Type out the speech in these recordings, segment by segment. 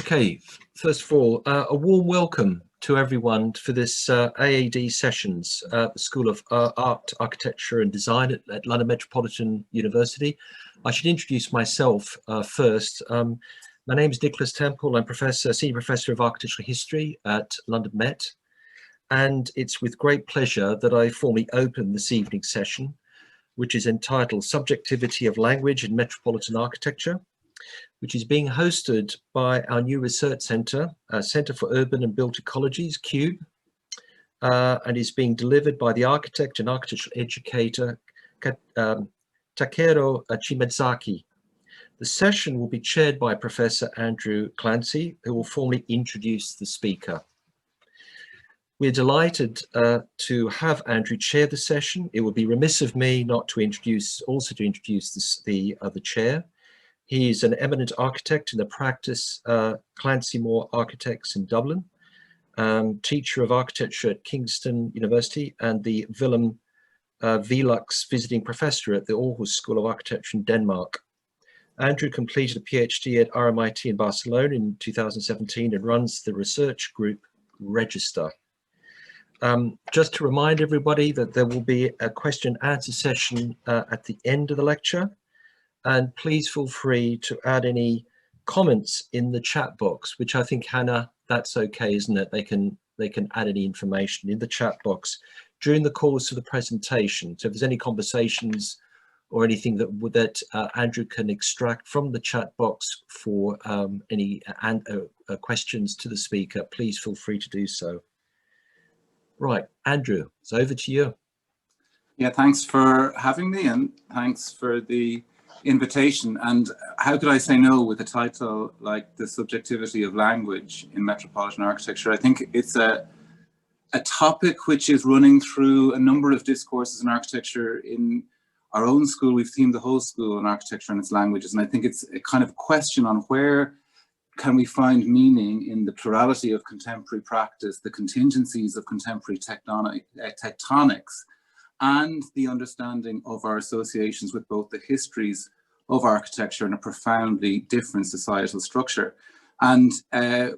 Okay, first of all, a warm welcome to everyone for this AAD sessions at the School of Art, Architecture and Design at London Metropolitan University. I should introduce myself first. My name is Nicholas Temple. I'm Senior Professor of Architectural History at London Met. And it's with great pleasure that I formally open this evening's session, which is entitled Subjectivity of Language in Metropolitan Architecture, which is being hosted by our new research centre, Centre for Urban and Built Ecologies, CUBE, and is being delivered by the architect and architectural educator, Takero Shimazaki. The session will be chaired by Professor Andrew Clancy, who will formally introduce the speaker. We're delighted to have Andrew chair the session. It would be remiss of me not to introduce the other chair. He is an eminent architect in the practice, Clancy Architects in Dublin, teacher of architecture at Kingston University and the Willem Velux visiting professor at the Aarhus School of Architecture in Denmark. Andrew completed a PhD at RMIT in Barcelona in 2017 and runs the research group Register. Just to remind everybody that there will be a question and answer session at the end of the lecture. And please feel free to add any comments in the chat box, which I think, Hannah, that's okay, isn't it? They can add any information in the chat box during the course of the presentation. So if there's any conversations or anything that Andrew can extract from the chat box for any questions to the speaker, please feel free to do so. Right, Andrew, it's over to you. Yeah, thanks for having me and thanks for the invitation. And how could I say no with a title like The Subjectivity of Language in Metropolitan Architecture? I think it's a topic which is running through a number of discourses in architecture. In our own school, we've themed the whole school on architecture and its languages. And I think it's a kind of question on where can we find meaning in the plurality of contemporary practice, the contingencies of contemporary tectonics, and the understanding of our associations with both the histories of architecture and a profoundly different societal structure. And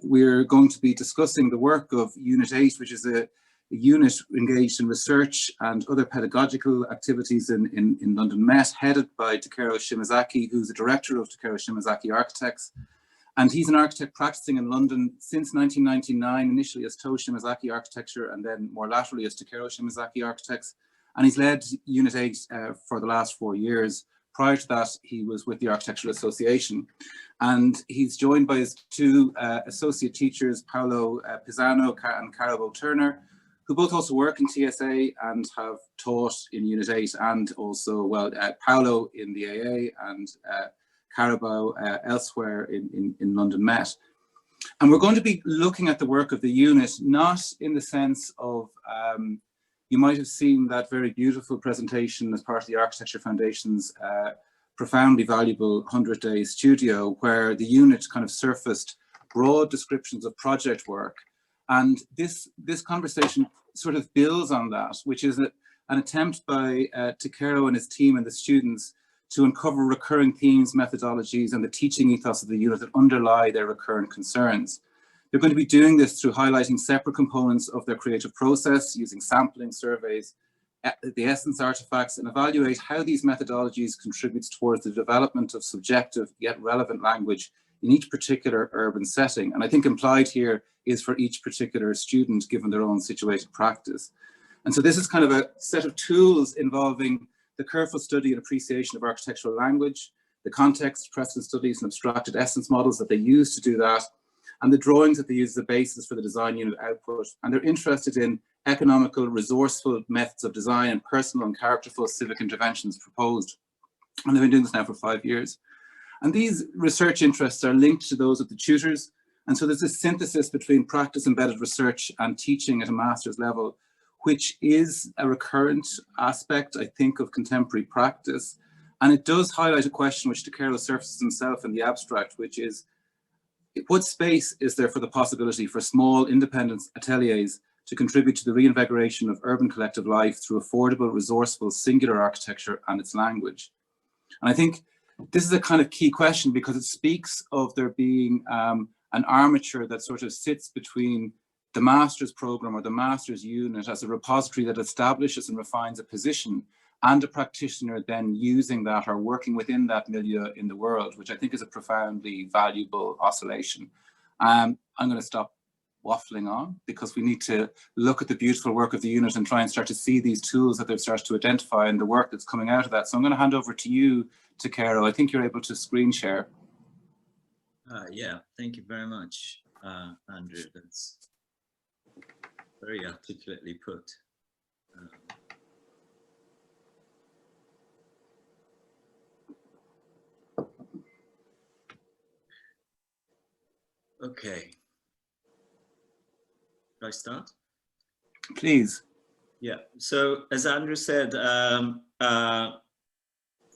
we're going to be discussing the work of Unit 8, which is a unit engaged in research and other pedagogical activities in London Met, headed by Takero Shimazaki, who's the director of Takero Shimazaki Architects. And he's an architect practicing in London since 1999, initially as Toho Shimazaki Architecture and then more laterally as Takero Shimazaki Architects. And he's led Unit 8 for the last 4 years. Prior to that, he was with the Architectural Association. And he's joined by his two associate teachers, Paolo Pisano and Karabo Turner, who both also work in TSA and have taught in Unit 8 and also, well, Paolo in the AA and Karabo elsewhere in London Met. And we're going to be looking at the work of the unit, not in the sense of you might have seen that very beautiful presentation as part of the Architecture Foundation's profoundly valuable 100-day studio, where the unit kind of surfaced broad descriptions of project work. And this conversation sort of builds on that, which is an attempt by Takero and his team and the students to uncover recurring themes, methodologies, and the teaching ethos of the unit that underlie their recurrent concerns. They're going to be doing this through highlighting separate components of their creative process, using sampling, surveys, the essence artifacts, and evaluate how these methodologies contribute towards the development of subjective yet relevant language in each particular urban setting. And I think implied here is for each particular student, given their own situated practice. And so this is kind of a set of tools involving the careful study and appreciation of architectural language, the context, precedent studies, and abstracted essence models that they use to do that, and the drawings that they use as the basis for the design unit output. And they're interested in economical, resourceful methods of design and personal and characterful civic interventions proposed. And they've been doing this now for 5 years. And these research interests are linked to those of the tutors. And so there's this synthesis between practice-embedded research and teaching at a master's level, which is a recurrent aspect, I think, of contemporary practice. And it does highlight a question which Takero surfaces himself in the abstract, which is, what space is there for the possibility for small independent ateliers to contribute to the reinvigoration of urban collective life through affordable, resourceful, singular architecture and its language? And I think this is a kind of key question because it speaks of there being an armature that sort of sits between the master's program or the master's unit as a repository that establishes and refines a position, and a practitioner then using that or working within that milieu in the world, which I think is a profoundly valuable oscillation. I'm going to stop waffling on because we need to look at the beautiful work of the unit and try and start to see these tools that they've started to identify and the work that's coming out of that. So I'm going to hand over to you, Takero. I think you're able to screen share. Yeah, thank you very much, Andrew. That's very articulately put. Okay. Should I start? Please. Yeah, so as Andrew said,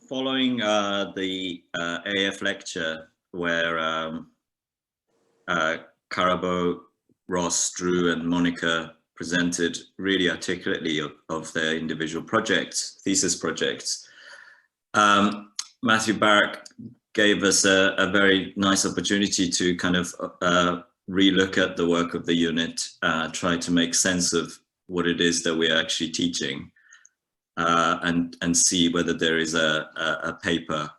following the AF lecture where Karabo, Ross, Drew and Monica presented really articulately of their individual projects, thesis projects, Matthew Barrack gave us a very nice opportunity to kind of relook at the work of the unit, try to make sense of what it is that we're actually teaching, and see whether there is a paper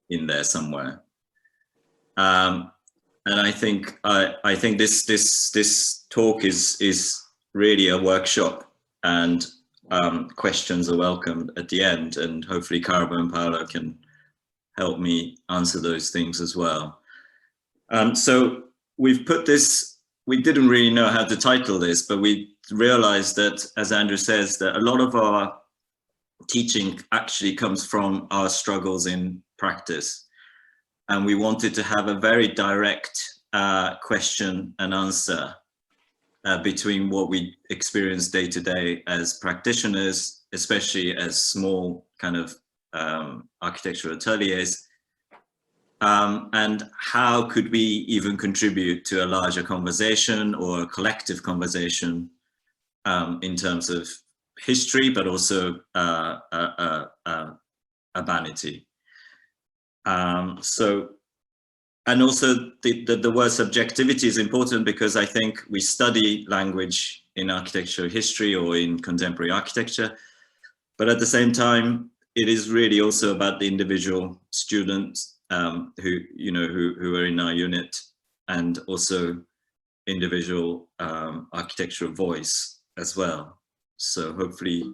in there somewhere. And I think this talk is really a workshop, and questions are welcome at the end, and hopefully Karabo and Paolo can help me answer those things as well. So we've put this, we didn't really know how to title this, but we realized that, as Andrew says, that a lot of our teaching actually comes from our struggles in practice. And we wanted to have a very direct question and answer between what we experience day to day as practitioners, especially as small kind of architectural ateliers, and how could we even contribute to a larger conversation or a collective conversation in terms of history, but also urbanity. And also the word subjectivity is important because I think we study language in architectural history or in contemporary architecture, but at the same time, it is really also about the individual students who are in our unit, and also individual architectural voice as well. So hopefully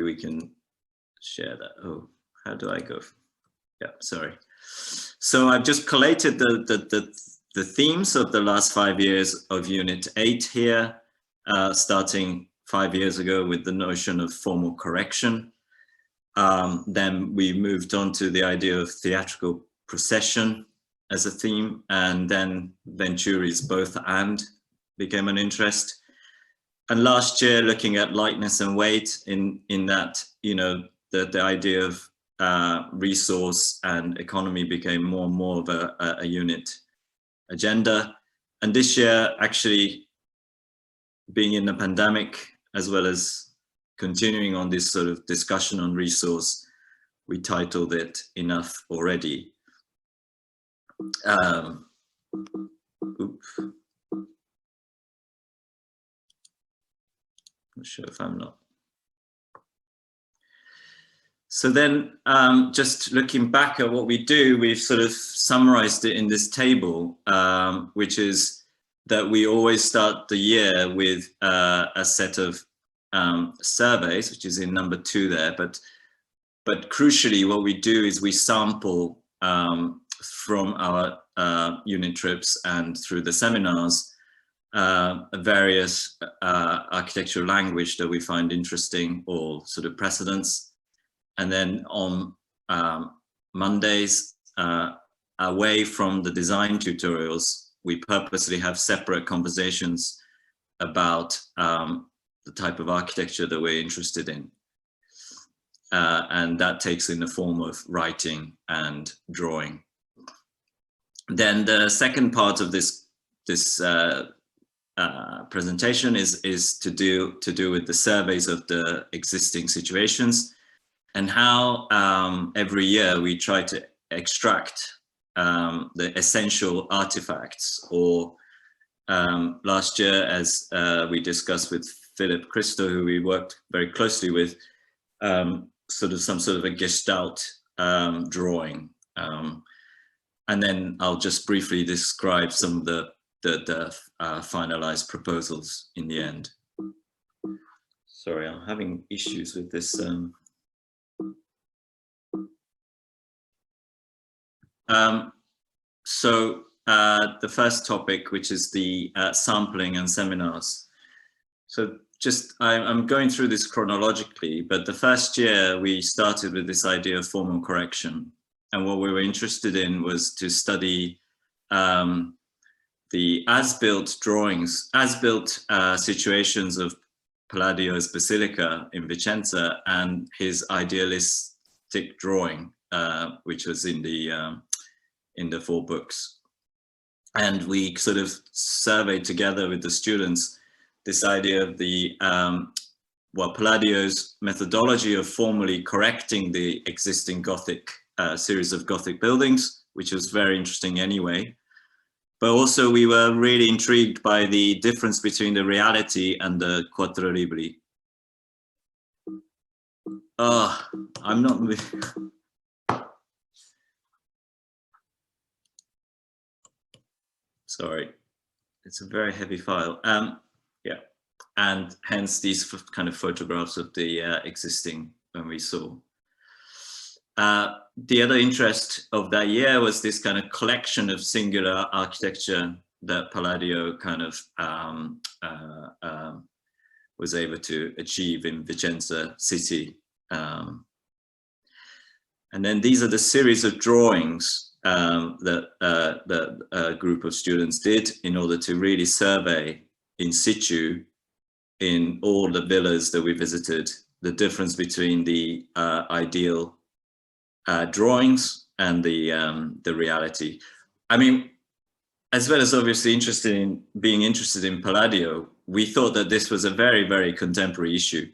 we can share that. Oh, how do I go? Yeah, sorry. So I've just collated the themes of the last 5 years of Unit 8 here, starting 5 years ago with the notion of formal correction. Then we moved on to the idea of theatrical procession as a theme, and then Venturi's both and became an interest. And last year, looking at lightness and weight in that, the idea of resource and economy became more and more of a unit agenda. And this year, actually being in the pandemic, as well as continuing on this sort of discussion on resource, we titled it Enough Already. Not sure if I'm not. So then, just looking back at what we do, we've sort of summarized it in this table, which is that we always start the year with a set of surveys, which is in number 2 there. But crucially, what we do is we sample from our unit trips and through the seminars various architectural language that we find interesting or sort of precedents. And then on Mondays, away from the design tutorials, we purposely have separate conversations about the type of architecture that we're interested in. And that takes in the form of writing and drawing. Then the second part of this presentation is to do with the surveys of the existing situations. and how every year we try to extract the essential artifacts, or last year, as we discussed with Philip Christo, who we worked very closely with, some sort of a gestalt drawing. And then I'll just briefly describe some of the finalized proposals in the end. Sorry, I'm having issues with this. So the first topic, which is the sampling and seminars. So just, I'm going through this chronologically, but the first year we started with this idea of formal correction. And what we were interested in was to study the as-built drawings, as-built situations of Palladio's Basilica in Vicenza and his idealistic drawing, which was in the 4 books. And we sort of surveyed together with the students this idea of the, Palladio's methodology of formally correcting the existing Gothic series of Gothic buildings, which was very interesting anyway. But also we were really intrigued by the difference between the reality and the Quattro Libri. Oh, I'm not... Sorry, it's a very heavy file. Yeah, and hence these kind of photographs of the existing when we saw. The other interest of that year was this kind of collection of singular architecture that Palladio kind of was able to achieve in Vicenza city. And then these are the series of drawings that a group of students did in order to really survey in situ in all the villas that we visited, the difference between the ideal drawings and the reality. I mean, as well as obviously being interested in Palladio, we thought that this was a very, very contemporary issue.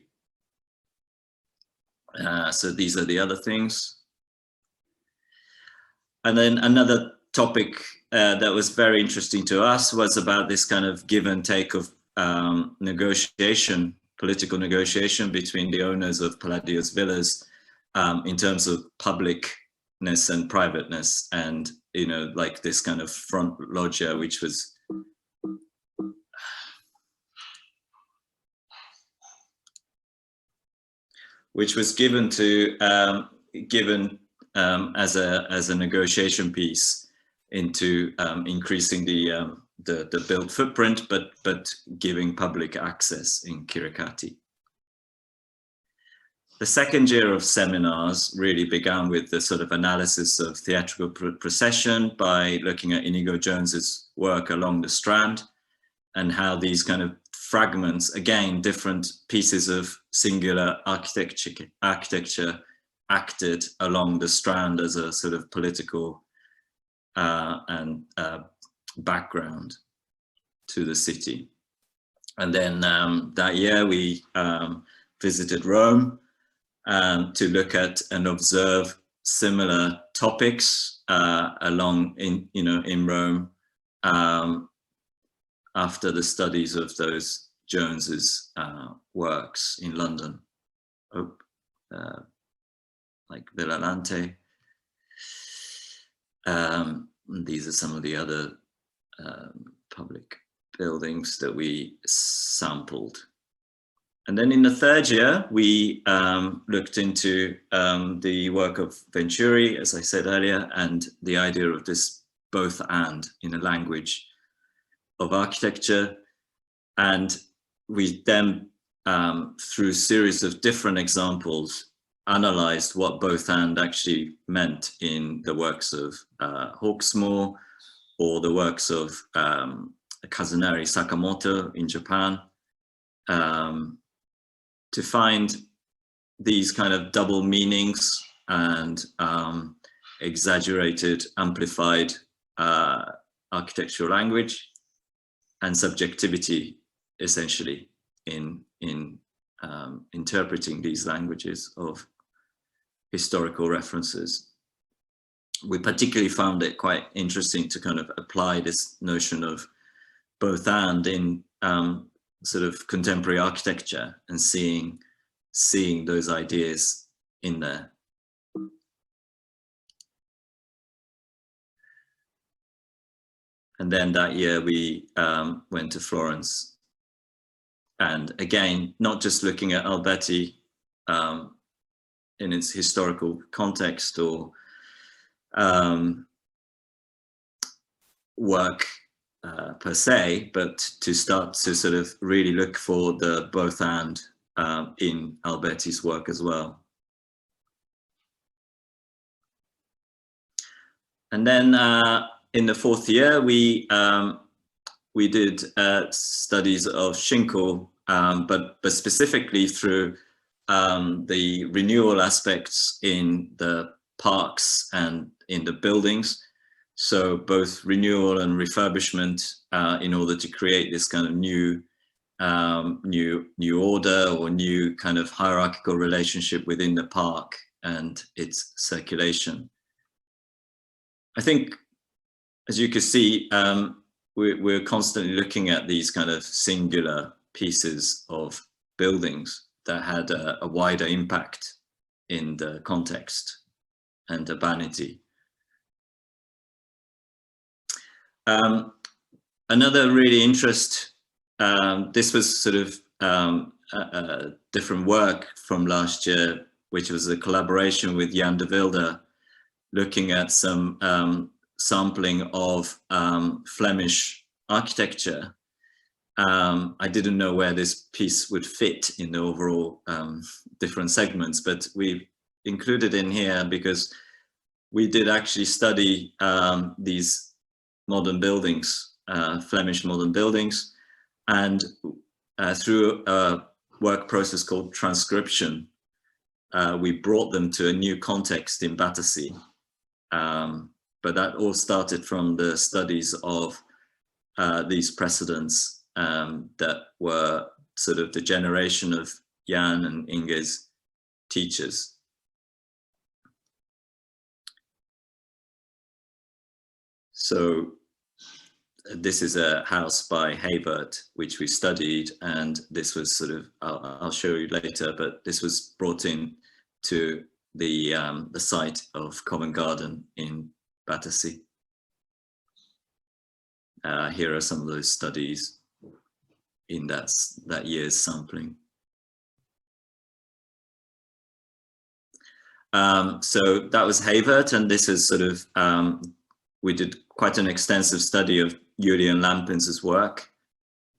So these are the other things. And then another topic that was very interesting to us was about this kind of give and take of negotiation, political negotiation between the owners of Palladio's villas in terms of publicness and privateness, and, you know, like this kind of front loggia, which was given to as a negotiation piece into increasing the built footprint, but giving public access in Kirikati. The second year of seminars really began with the sort of analysis of theatrical procession by looking at Inigo Jones's work along the Strand, and how these kind of fragments, again, different pieces of singular architecture acted along the Strand as a sort of political and background to the city. And then that year we visited Rome to look at and observe similar topics in Rome after the studies of those Jones's works in London, like Villa Lante. These are some of the other public buildings that we sampled. And then in the third year, we looked into the work of Venturi, as I said earlier, and the idea of this both and in a language of architecture. And we then, through a series of different examples, analyzed what both and actually meant in the works of Hawksmoor, or the works of Kazunari Sakamoto in Japan, to find these kind of double meanings and exaggerated, amplified architectural language and subjectivity, essentially, in interpreting these languages of historical references. We particularly found it quite interesting to kind of apply this notion of both and in sort of contemporary architecture and seeing those ideas in there. And then that year we went to Florence, and again, not just looking at Alberti in its historical context or work per se, but to start to sort of really look for the both and in Alberti's work as well. And then in the fourth year, we did studies of Schinkel, but specifically through the renewal aspects in the parks and in the buildings. So both renewal and refurbishment in order to create this kind of new order or new kind of hierarchical relationship within the park and its circulation. I think, as you can see, we're constantly looking at these kind of singular pieces of buildings that had a wider impact in the context and urbanity. Another really this was sort of a different work from last year, which was a collaboration with Jan de Wilde, looking at some sampling of Flemish architecture. I didn't know where this piece would fit in the overall different segments, but we included in here because we did actually study these modern buildings, Flemish modern buildings, and through a work process called transcription, we brought them to a new context in Battersea. But that all started from the studies of these precedents that were sort of the generation of Jan and Inge's teachers. So this is a house by Hayward, which we studied, and this was sort of, I'll show you later, but this was brought in to the site of Covent Garden in Battersea. Here are some of those studies in that year's sampling. So that was Hayward, and this is sort of, we did quite an extensive study of Julian Lampins's work.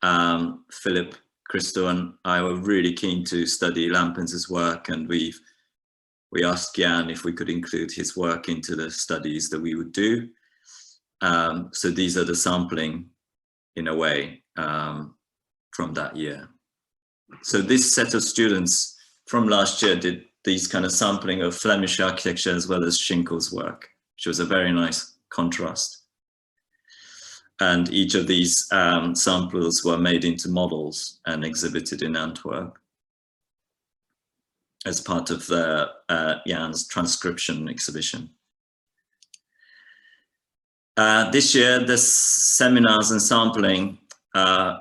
Philip, Christo and I were really keen to study Lampins's work, and we asked Jan if we could include his work into the studies that we would do. So these are the sampling, in a way, from that year. So this set of students from last year did these kind of sampling of Flemish architecture as well as Schinkel's work, which was a very nice contrast. And each of these samples were made into models and exhibited in Antwerp as part of the Jan's transcription exhibition. This year, the seminars and sampling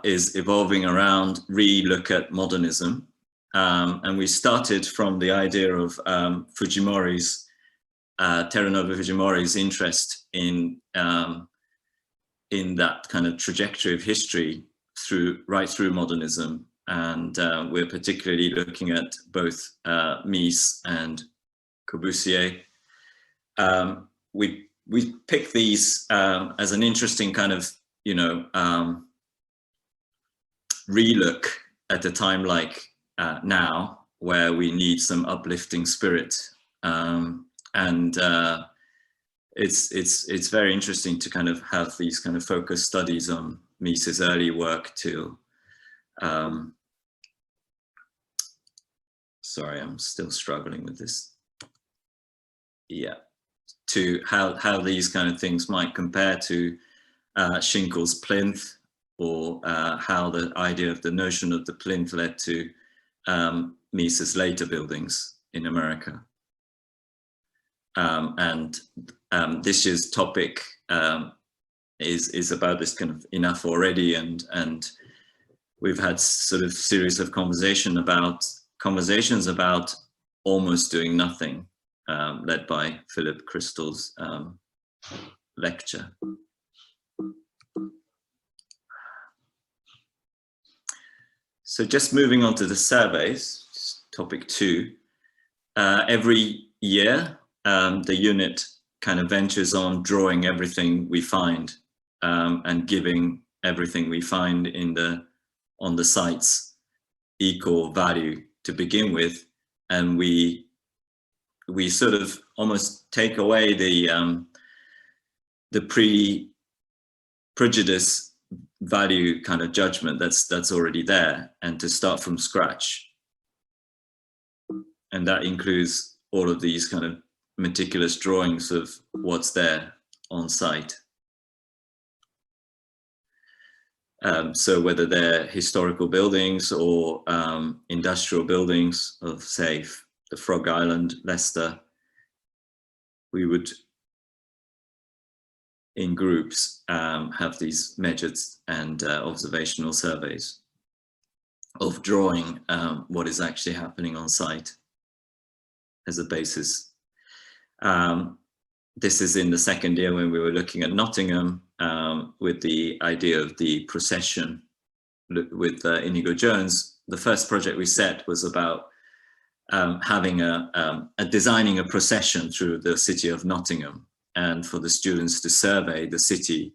is evolving around re-look at modernism. And we started from the idea of Fujimori's, Terunobu Fujimori's interest in that kind of trajectory of history right through modernism. And we're particularly looking at both Mies and Corbusier. We picked these as an interesting kind of, relook at a time like now, where we need some uplifting spirit. It's very interesting to kind of have these kind of focused studies on Mies's early work till, sorry, I'm still struggling with this. Yeah, to how these kind of things might compare to Schinkel's plinth, or how the idea of the notion of the plinth led to Mies's later buildings in America. and this year's topic is about this kind of enough already, and we've had sort of series of conversations about almost doing nothing, led by Philip Crystal's lecture. So just moving on to the surveys, topic 2. Every year, the unit kind of ventures on drawing everything we find and giving everything we find on the sites equal value to begin with, and we sort of almost take away the prejudice value kind of judgment that's already there, and to start from scratch. And that includes all of these kind of meticulous drawings of what's there on site. So whether they're historical buildings or industrial buildings of, say, the Frog Island, Leicester, we would, in groups, have these measured and observational surveys of drawing what is actually happening on site as a basis. This is in the second year when we were looking at Nottingham with the idea of the procession with Inigo Jones. The first project we set was about having designing a procession through the city of Nottingham, and for the students to survey the city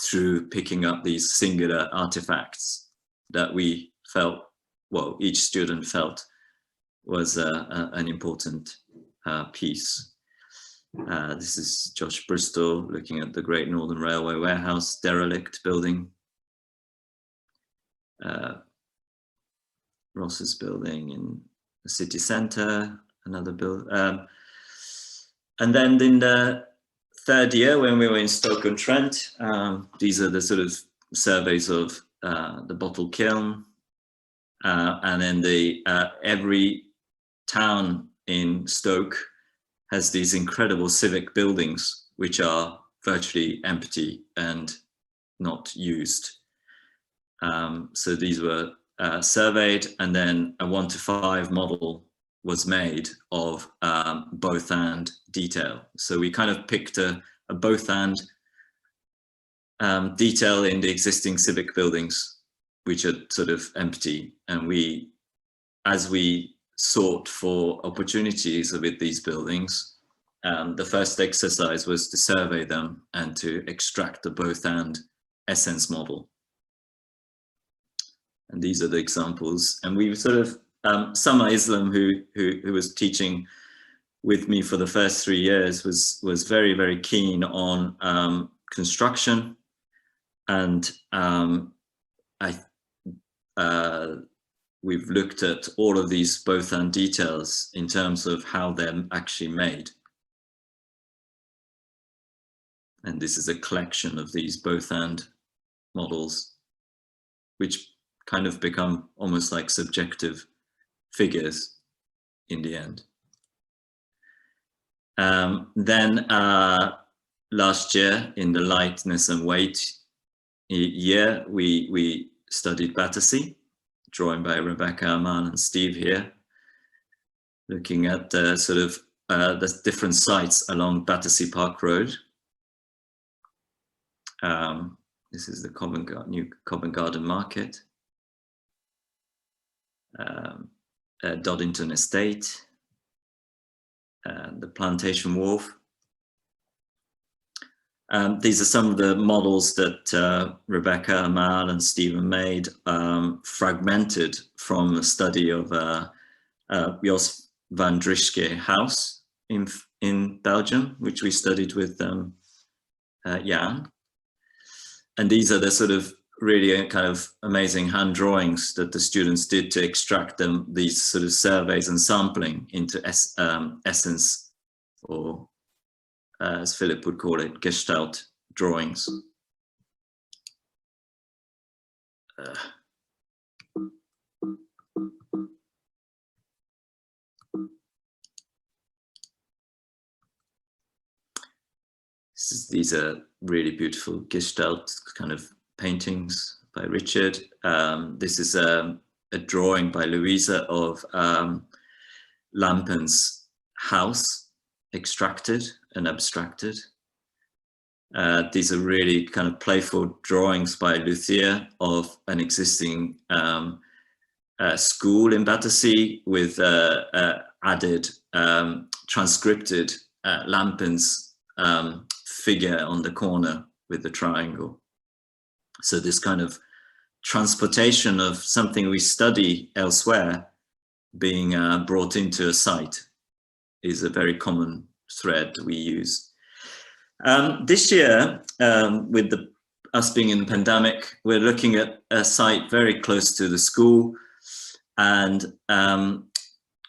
through picking up these singular artifacts that we felt, well, each student felt was an important piece. This is Josh Bristol looking at the Great Northern Railway warehouse derelict building. Ross's building in the city centre, another build. And then in the third year, when we were in Stoke-on-Trent, these are the sort of surveys of the bottle kiln, and then every town in Stoke has these incredible civic buildings which are virtually empty and not used. So these were surveyed, and then a 1 to 5 model was made of both and detail. So we kind of picked a both and detail in the existing civic buildings, which are sort of empty. And as we sought for opportunities with these buildings, the first exercise was to survey them and to extract the both and essence model. And these are the examples. And we sort of, Summer Islam, who was teaching with me for the first 3 years, was very, very keen on construction. And we've looked at all of these both and details in terms of how they're actually made. And this is a collection of these both and models, which kind of become almost like subjective figures in the end. Then last year, in the lightness and weight year, we studied Battersea, drawn by Rebecca, Aman and Steve here, looking at the sort of the different sites along Battersea Park Road. This is the new Covent Garden Market, Doddington Estate, the Plantation Wharf. These are some of the models that Rebecca, Amal and Stephen made, fragmented from a study of Jos van Driske house in Belgium, which we studied with Jan. And these are the sort of really kind of amazing hand drawings that the students did to extract these sort of surveys and sampling into essence, or as Philip would call it, Gestalt drawings. These are really beautiful Gestalt kind of paintings by Richard. This is a drawing by Louisa of Lampen's house, extracted and abstracted. These are really kind of playful drawings by Luthier of an existing school in Battersea with added transcripted Lampen's figure on the corner with the triangle. So this kind of transportation of something we study elsewhere being brought into a site is a very common thread we use. This year, with us being in the pandemic, we're looking at a site very close to the school and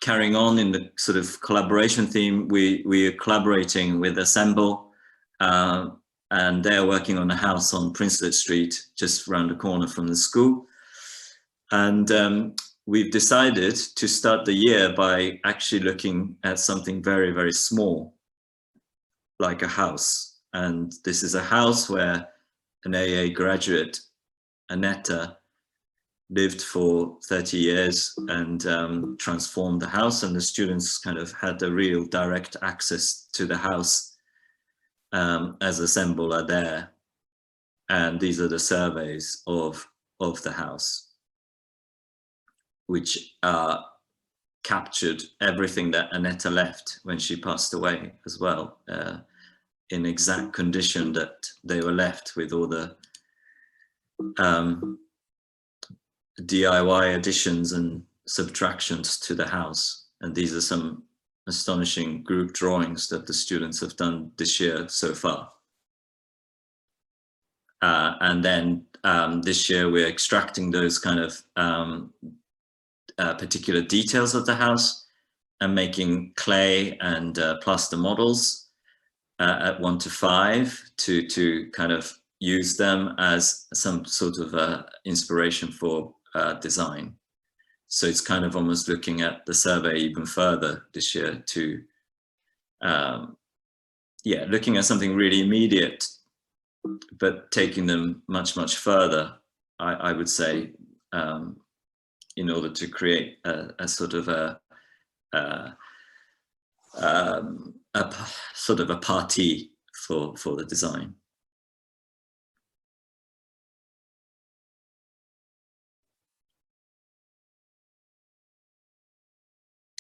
carrying on in the sort of collaboration theme. We are collaborating with Assemble, and they're working on a house on Princelet Street, just around the corner from the school. And we've decided to start the year by actually looking at something very, very small, like a house. And this is a house where an AA graduate, Annetta, lived for 30 years and transformed the house, and the students kind of had a real direct access to the house as Assemble are there. And these are the surveys of the house, which captured everything that Annetta left when she passed away as well, in exact condition that they were left, with all the DIY additions and subtractions to the house. And these are some astonishing group drawings that the students have done this year so far. And then this year we're extracting those kind of particular details of the house and making clay and plaster models at 1 to 5 to kind of use them as some sort of inspiration for design. So it's kind of almost looking at the survey even further this year to, yeah, looking at something really immediate, but taking them much, much further, I would say, in order to create a sort of a sort of a party for the design.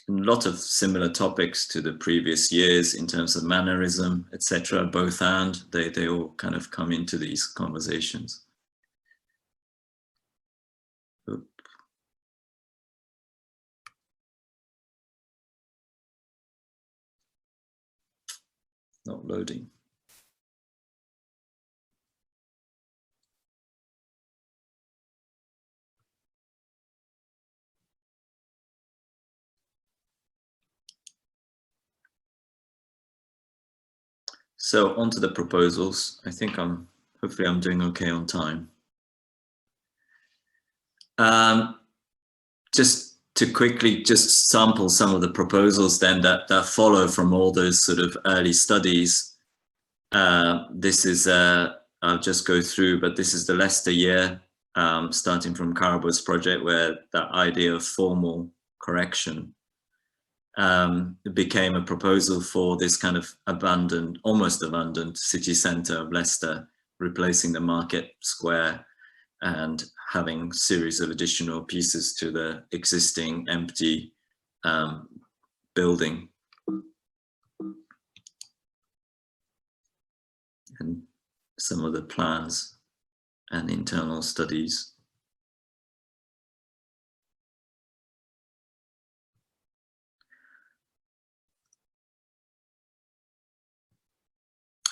A lot of similar topics to the previous years in terms of mannerism, etc. Both and they all kind of come into these conversations. Oop. Not loading. So onto the proposals. I think hopefully I'm doing okay on time. Just to quickly just sample some of the proposals then that follow from all those sort of early studies. This is, I'll just go through, but this is the Leicester year, starting from Karabo's project, where that idea of formal correction it became a proposal for this kind of abandoned, almost abandoned city centre of Leicester, replacing the market square and having a series of additional pieces to the existing empty building. And some of the plans and internal studies.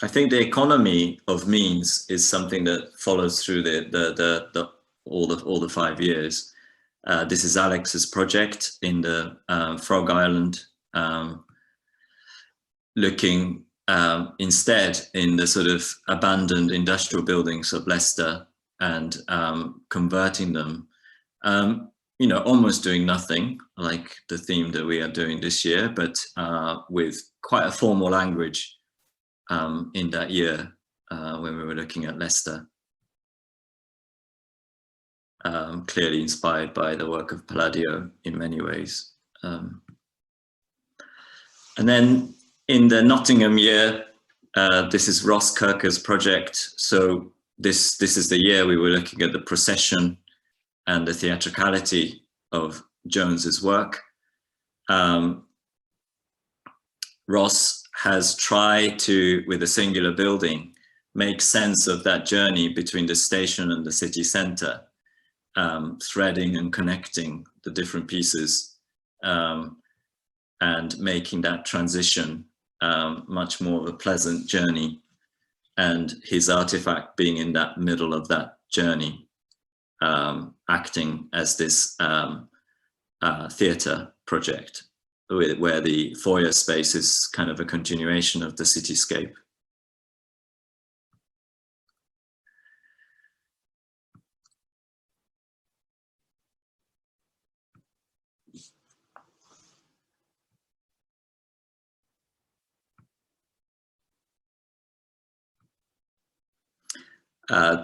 I think the economy of means is something that follows through all the 5 years. This is Alex's project in the Frog Island, looking instead in the sort of abandoned industrial buildings of Leicester and converting them, you know, almost doing nothing like the theme that we are doing this year, but with quite a formal language. in that year when we were looking at Leicester. Clearly inspired by the work of Palladio in many ways. And then in the Nottingham year, this is Ross Kirker's project. So this is the year we were looking at the procession and the theatricality of Jones's work. Ross has tried to, with a singular building, make sense of that journey between the station and the city centre, threading and connecting the different pieces, and making that transition much more of a pleasant journey, and his artifact being in that middle of that journey, acting as this theatre project, where the foyer space is kind of a continuation of the cityscape.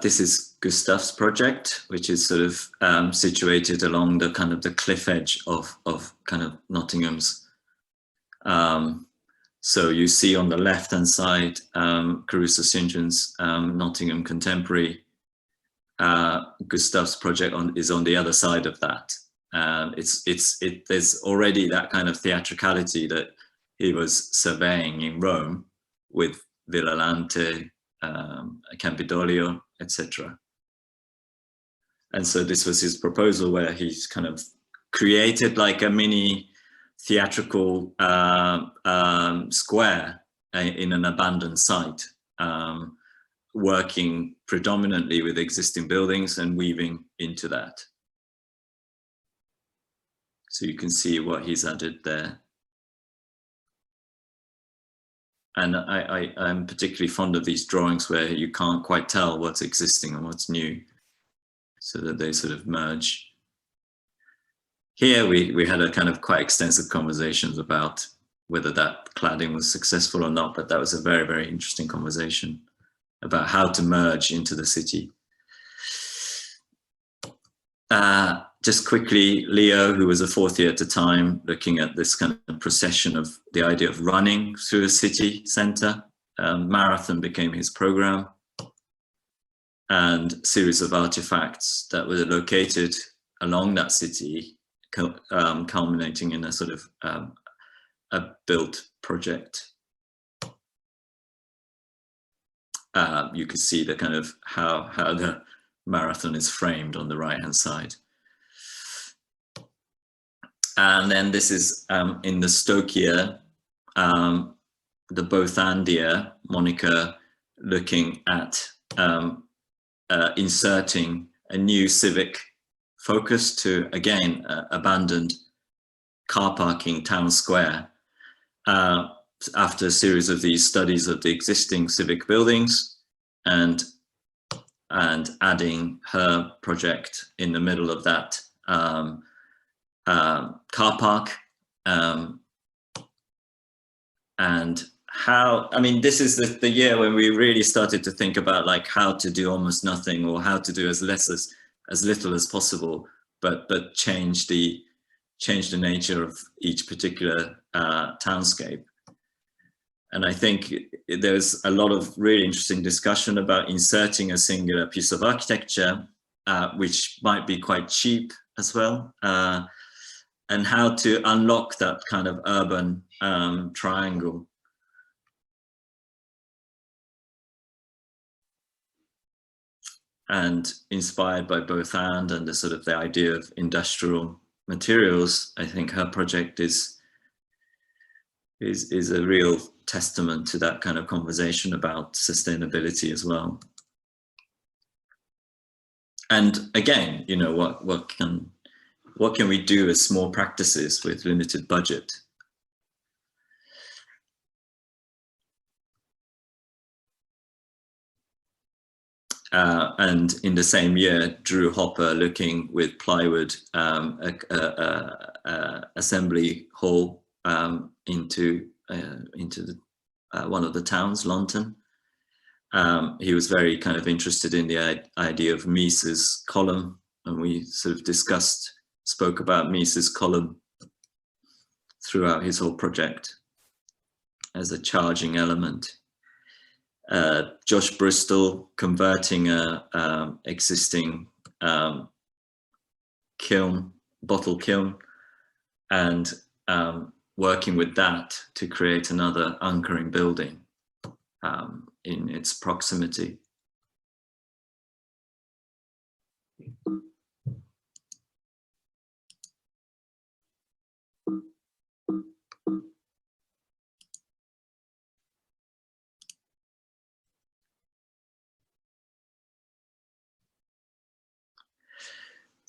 This is Gustav's project, which is sort of situated along the kind of the cliff edge of kind of Nottingham's. So you see on the left-hand side, Caruso St. John's Nottingham Contemporary. Gustav's project is on the other side of that. There's already that kind of theatricality that he was surveying in Rome with Villalante, Campidoglio, etc. And so this was his proposal, where he's kind of created like a mini theatrical square in an abandoned site, working predominantly with existing buildings and weaving into that. So you can see what he's added there. And I'm particularly fond of these drawings where you can't quite tell what's existing and what's new, so that they sort of merge. Here we had a kind of quite extensive conversations about whether that cladding was successful or not, but that was a very, very interesting conversation about how to merge into the city. Just quickly, Leo, who was a fourth year at the time, looking at this kind of procession of the idea of running through a city centre. Marathon became his program, and series of artifacts that were located along that city, culminating in a sort of a built project. You can see the kind of how the marathon is framed on the right-hand side. And then this is in the Stoke year, the both and year, Monica looking at inserting a new civic focus to, again, abandoned car parking town square, after a series of these studies of the existing civic buildings, and adding her project in the middle of that car park, and how, I mean, this is the year when we really started to think about like how to do almost nothing, or how to do as little as possible, but change the nature of each particular townscape. And I think there's a lot of really interesting discussion about inserting a singular piece of architecture, which might be quite cheap as well, and how to unlock that kind of urban triangle. And inspired by both and the sort of the idea of industrial materials, I think her project is a real testament to that kind of conversation about sustainability as well. And again, you know, what can we do as small practices with limited budget? And in the same year, Drew Hopper looking with plywood assembly hall into the one of the towns, London. He was very kind of interested in the idea of Mises' column, and we sort of spoke about Mises' column throughout his whole project as a charging element. Josh Bristol converting a existing bottle kiln, and working with that to create another anchoring building in its proximity.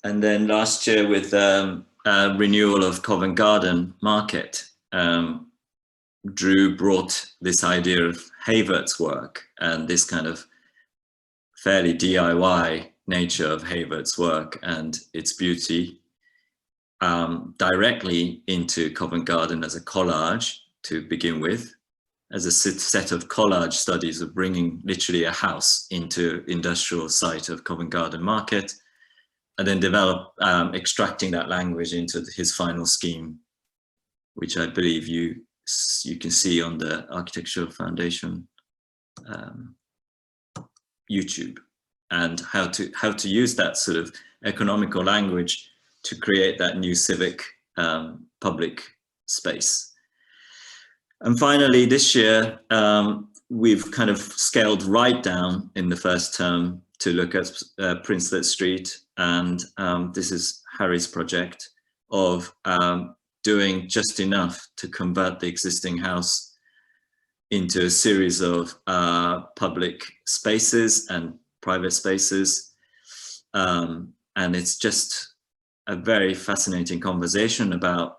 And then last year with renewal of Covent Garden Market, Drew brought this idea of Havert's work and this kind of fairly DIY nature of Havert's work and its beauty directly into Covent Garden as a collage to begin with, as a set of collage studies of bringing literally a house into industrial site of Covent Garden Market, and then extracting that language into his final scheme, which I believe you can see on the Architectural Foundation YouTube, and how to use that sort of economical language to create that new civic public space. And finally, this year, we've kind of scaled right down in the first term to look at Princelet Street, and this is Harry's project of doing just enough to convert the existing house into a series of public spaces and private spaces. And it's just a very fascinating conversation about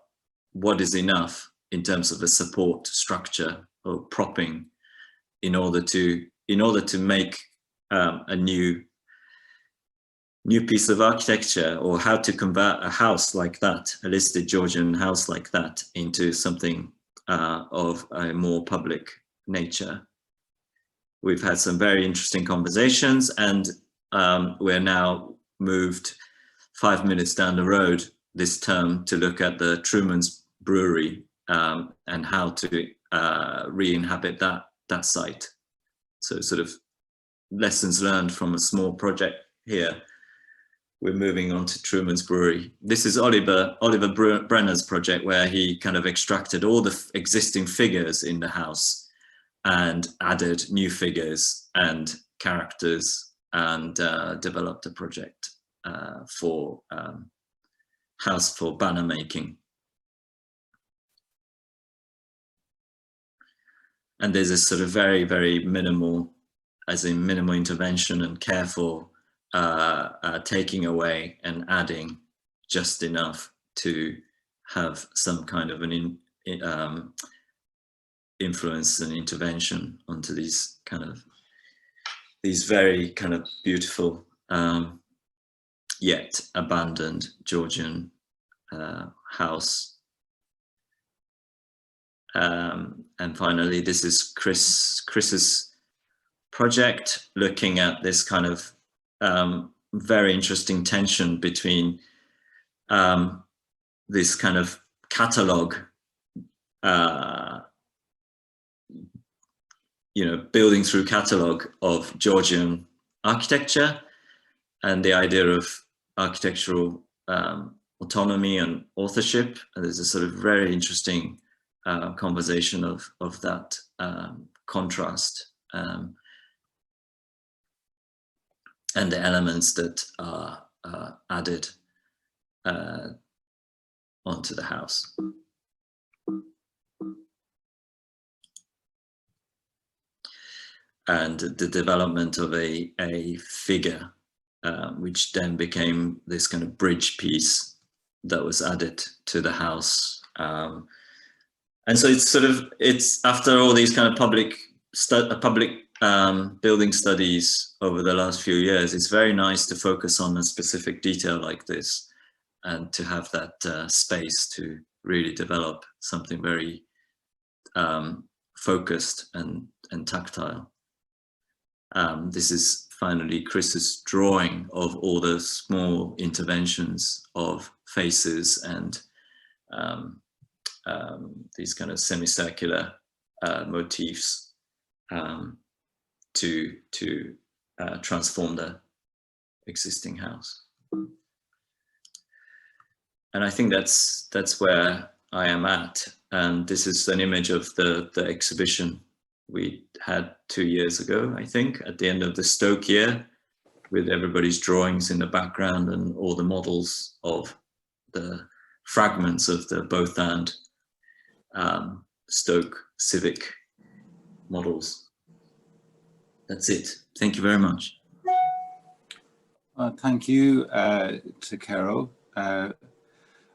what is enough in terms of a support structure or propping in order to make a new piece of architecture, or how to convert a house like that, a listed Georgian house like that, into something of a more public nature. We've had some very interesting conversations, and we're now moved 5 minutes down the road this term to look at the Truman's Brewery and how to re-inhabit that site. So sort of lessons learned from a small project here. We're moving on to Truman's Brewery. This is Oliver Brenner's project, where he kind of extracted all the existing figures in the house and added new figures and characters, and developed a project for house for banner making. And there's a sort of very, very minimal, as in minimal intervention and careful taking away and adding just enough to have some kind of an influence and intervention onto these very kind of beautiful yet abandoned Georgian house. And finally, this is Chris's project, looking at this kind of very interesting tension between this kind of catalogue, building through catalogue of Georgian architecture, and the idea of architectural autonomy and authorship. And there's a sort of very interesting conversation of that contrast and the elements that are added onto the house. And the development of a figure, which then became this kind of bridge piece that was added to the house. And so it's after all these kind of public building studies over the last few years, it's very nice to focus on a specific detail like this, and to have that space to really develop something very focused and tactile. This is finally Chris's drawing of all the small interventions of faces and these kind of semicircular motifs to transform the existing house. And I think that's where I am at. And this is an image of the exhibition we had 2 years ago, I think, at the end of the Stoke year, with everybody's drawings in the background and all the models of the fragments of the both and Stoke civic models. That's it. Thank you very much. Thank you, Takero.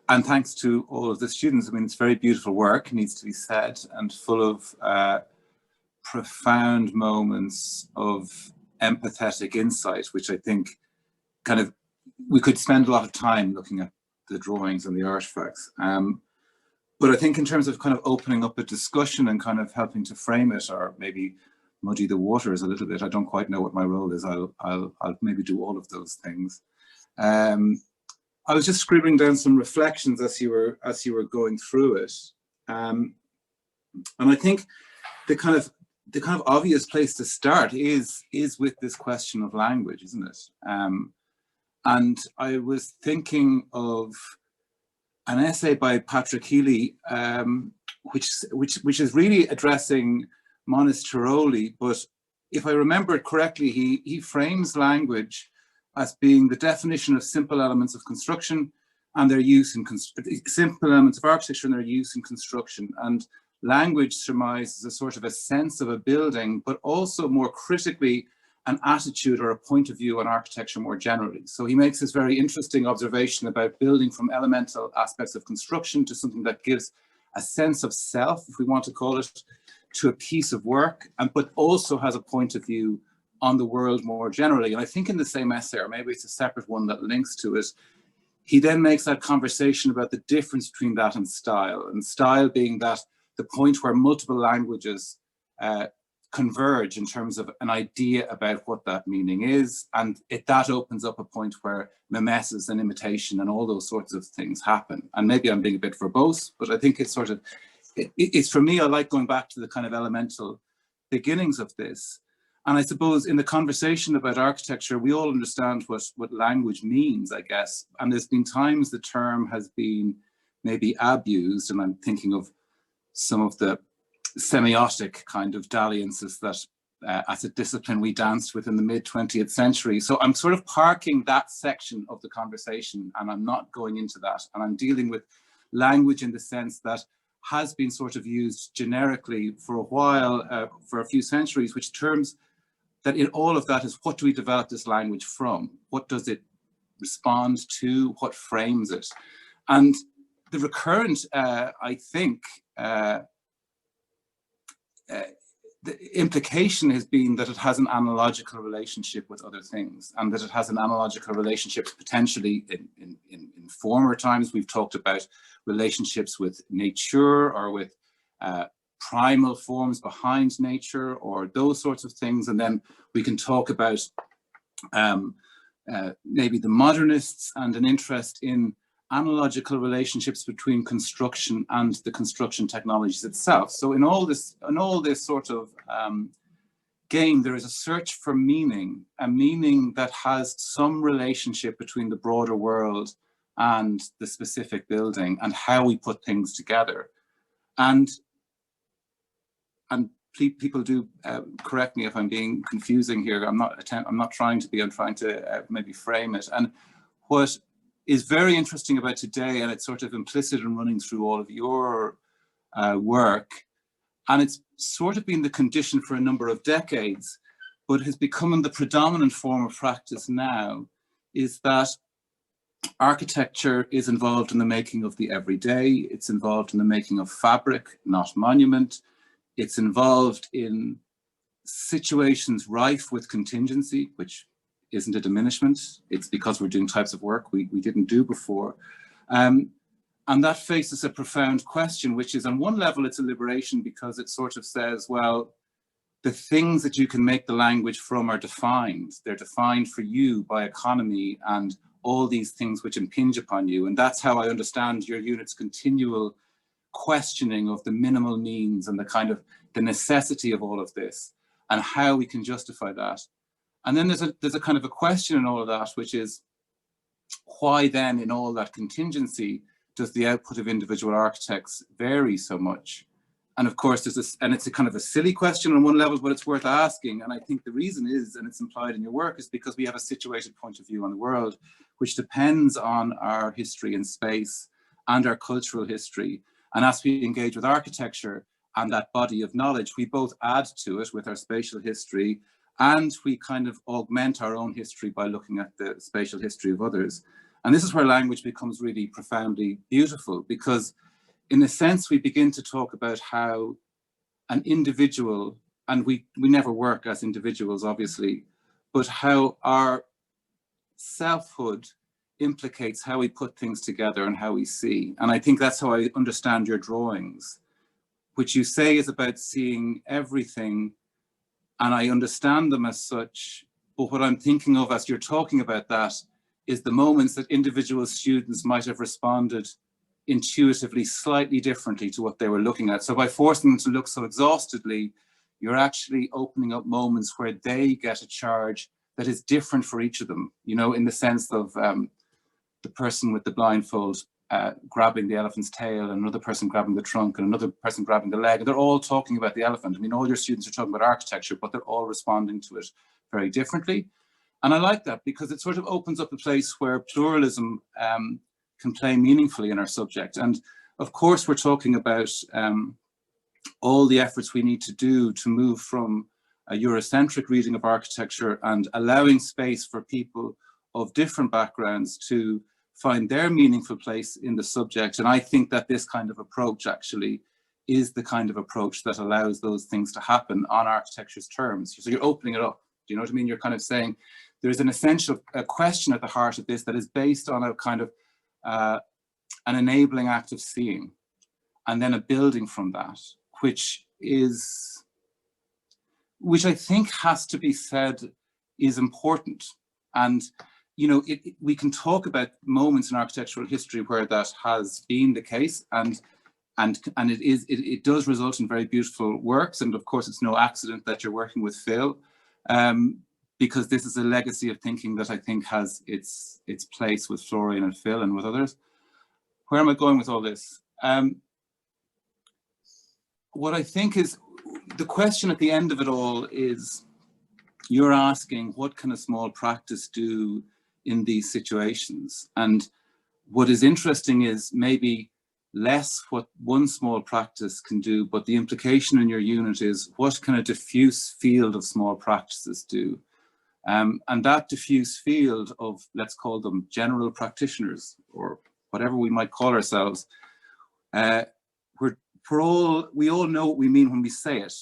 And thanks to all of the students. I mean, it's very beautiful work, needs to be said, and full of profound moments of empathetic insight, which I think kind of, we could spend a lot of time looking at the drawings and the artifacts. But I think in terms of kind of opening up a discussion and kind of helping to frame it, or maybe muddy the waters a little bit, I don't quite know what my role is. I'll maybe do all of those things. I was just scribbling down some reflections as you were going through it, and I think the kind of obvious place to start is with this question of language, isn't it? And I was thinking of an essay by Patrick Healy, which is really addressing Monistiroli, but if I remember it correctly, he frames language as being the definition of simple elements of construction and their use in simple elements of architecture and their use in construction. And language surmises a sort of a sense of a building, but also more critically, an attitude or a point of view on architecture more generally. So he makes this very interesting observation about building from elemental aspects of construction to something that gives a sense of self, if we want to call it, to a piece of work, but also has a point of view on the world more generally. And I think in the same essay, or maybe it's a separate one that links to it, he then makes that conversation about the difference between that and style being that the point where multiple languages converge in terms of an idea about what that meaning is, and that opens up a point where mimesis and imitation and all those sorts of things happen. And maybe I'm being a bit verbose, but I think it's sort of, it's for me, I like going back to the kind of elemental beginnings of this. And I suppose in the conversation about architecture, we all understand what language means, I guess. And there's been times the term has been maybe abused, and I'm thinking of some of the semiotic kind of dalliances that as a discipline we danced with in the mid-20th century. So I'm sort of parking that section of the conversation, and I'm not going into that. And I'm dealing with language in the sense that has been sort of used generically for a while, for a few centuries, which terms that in all of that is, what do we develop this language from? What does it respond to? What frames it? And the recurrent, I think, the implication has been that it has an analogical relationship with other things, and that it has an analogical relationship potentially in former times. We've talked about relationships with nature, or with primal forms behind nature, or those sorts of things. And then we can talk about maybe the modernists and an interest in analogical relationships between construction and the construction technologies itself. So in all this sort of game, there is a search for meaning, a meaning that has some relationship between the broader world and the specific building, and how we put things together. And people do correct me if I'm being confusing here. I'm not trying to be. I'm trying to maybe frame it. And what is very interesting about today, and it's sort of implicit in running through all of your work, and it's sort of been the condition for a number of decades, but has become the predominant form of practice now, is that architecture is involved in the making of the everyday. It's involved in the making of fabric, not monument. It's involved in situations rife with contingency, which isn't a diminishment. It's because we're doing types of work we didn't do before. And And that faces a profound question, which is, on one level, it's a liberation, because it sort of says, well, the things that you can make the language from are defined. They're defined for you by economy and all these things which impinge upon you. And that's how I understand your unit's continual questioning of the minimal means and the kind of the necessity of all of this and how we can justify that. And then there's a kind of a question in all of that, which is, why then in all that contingency does the output of individual architects vary so much? And of course, there's this, and it's a kind of a silly question on one level, but it's worth asking. And I think the reason is, and it's implied in your work, is because we have a situated point of view on the world, which depends on our history in space and our cultural history. And as we engage with architecture and that body of knowledge, we both add to it with our spatial history, and we kind of augment our own history by looking at the spatial history of others. And this is where language becomes really profoundly beautiful, because in a sense, we begin to talk about how an individual, and we never work as individuals, obviously, but how our selfhood implicates how we put things together and how we see. And I think that's how I understand your drawings, which you say is about seeing everything, and I understand them as such. But what I'm thinking of as you're talking about that is the moments that individual students might have responded intuitively slightly differently to what they were looking at. So by forcing them to look so exhaustedly, you're actually opening up moments where they get a charge that is different for each of them, you know, in the sense of the person with the blindfold grabbing the elephant's tail, and another person grabbing the trunk, and another person grabbing the leg. And they're all talking about the elephant. I mean, all your students are talking about architecture, but they're all responding to it very differently. And I like that, because it sort of opens up a place where pluralism can play meaningfully in our subject. And of course, we're talking about all the efforts we need to do to move from a Eurocentric reading of architecture and allowing space for people of different backgrounds to find their meaningful place in the subject. And I think that this kind of approach actually is the kind of approach that allows those things to happen on architecture's terms. So you're opening it up. Do you know what I mean? You're kind of saying there's an essential question at the heart of this that is based on a kind of an enabling act of seeing, and then a building from that, which I think has to be said is important. And you know, we can talk about moments in architectural history where that has been the case, and it does result in very beautiful works. And of course, it's no accident that you're working with Phil, because this is a legacy of thinking that I think has its place with Florian and Phil and with others. Where am I going with all this? What I think is the question at the end of it all is, you're asking, what can a small practice do in these situations? And what is interesting is maybe less what one small practice can do, but the implication in your unit is, what can a diffuse field of small practices do? And that diffuse field of, let's call them general practitioners, or whatever we might call ourselves, we all know what we mean when we say it.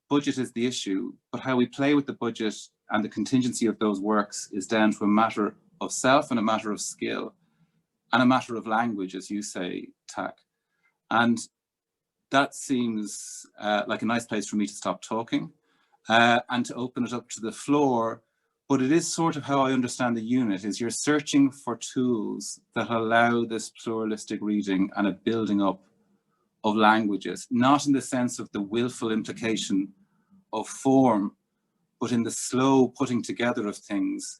Budget is the issue, but how we play with the budget and the contingency of those works is down to a matter of self and a matter of skill and a matter of language, as you say, Tak. And that seems like a nice place for me to stop talking and to open it up to the floor. But it is sort of how I understand the unit, is you're searching for tools that allow this pluralistic reading and a building up of languages, not in the sense of the willful implication of form, but in the slow putting together of things,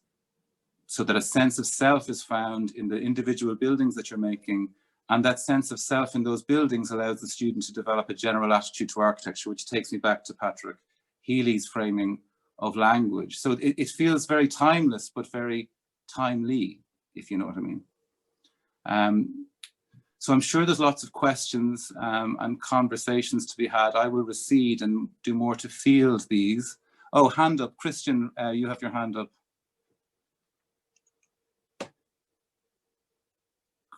so that a sense of self is found in the individual buildings that you're making, and that sense of self in those buildings allows the student to develop a general attitude to architecture, which takes me back to Patrick Healy's framing of language. So it feels very timeless, but very timely, if you know what I mean. So I'm sure there's lots of questions and conversations to be had. I will recede and do more to field these. Oh, hand up. Christian, you have your hand up.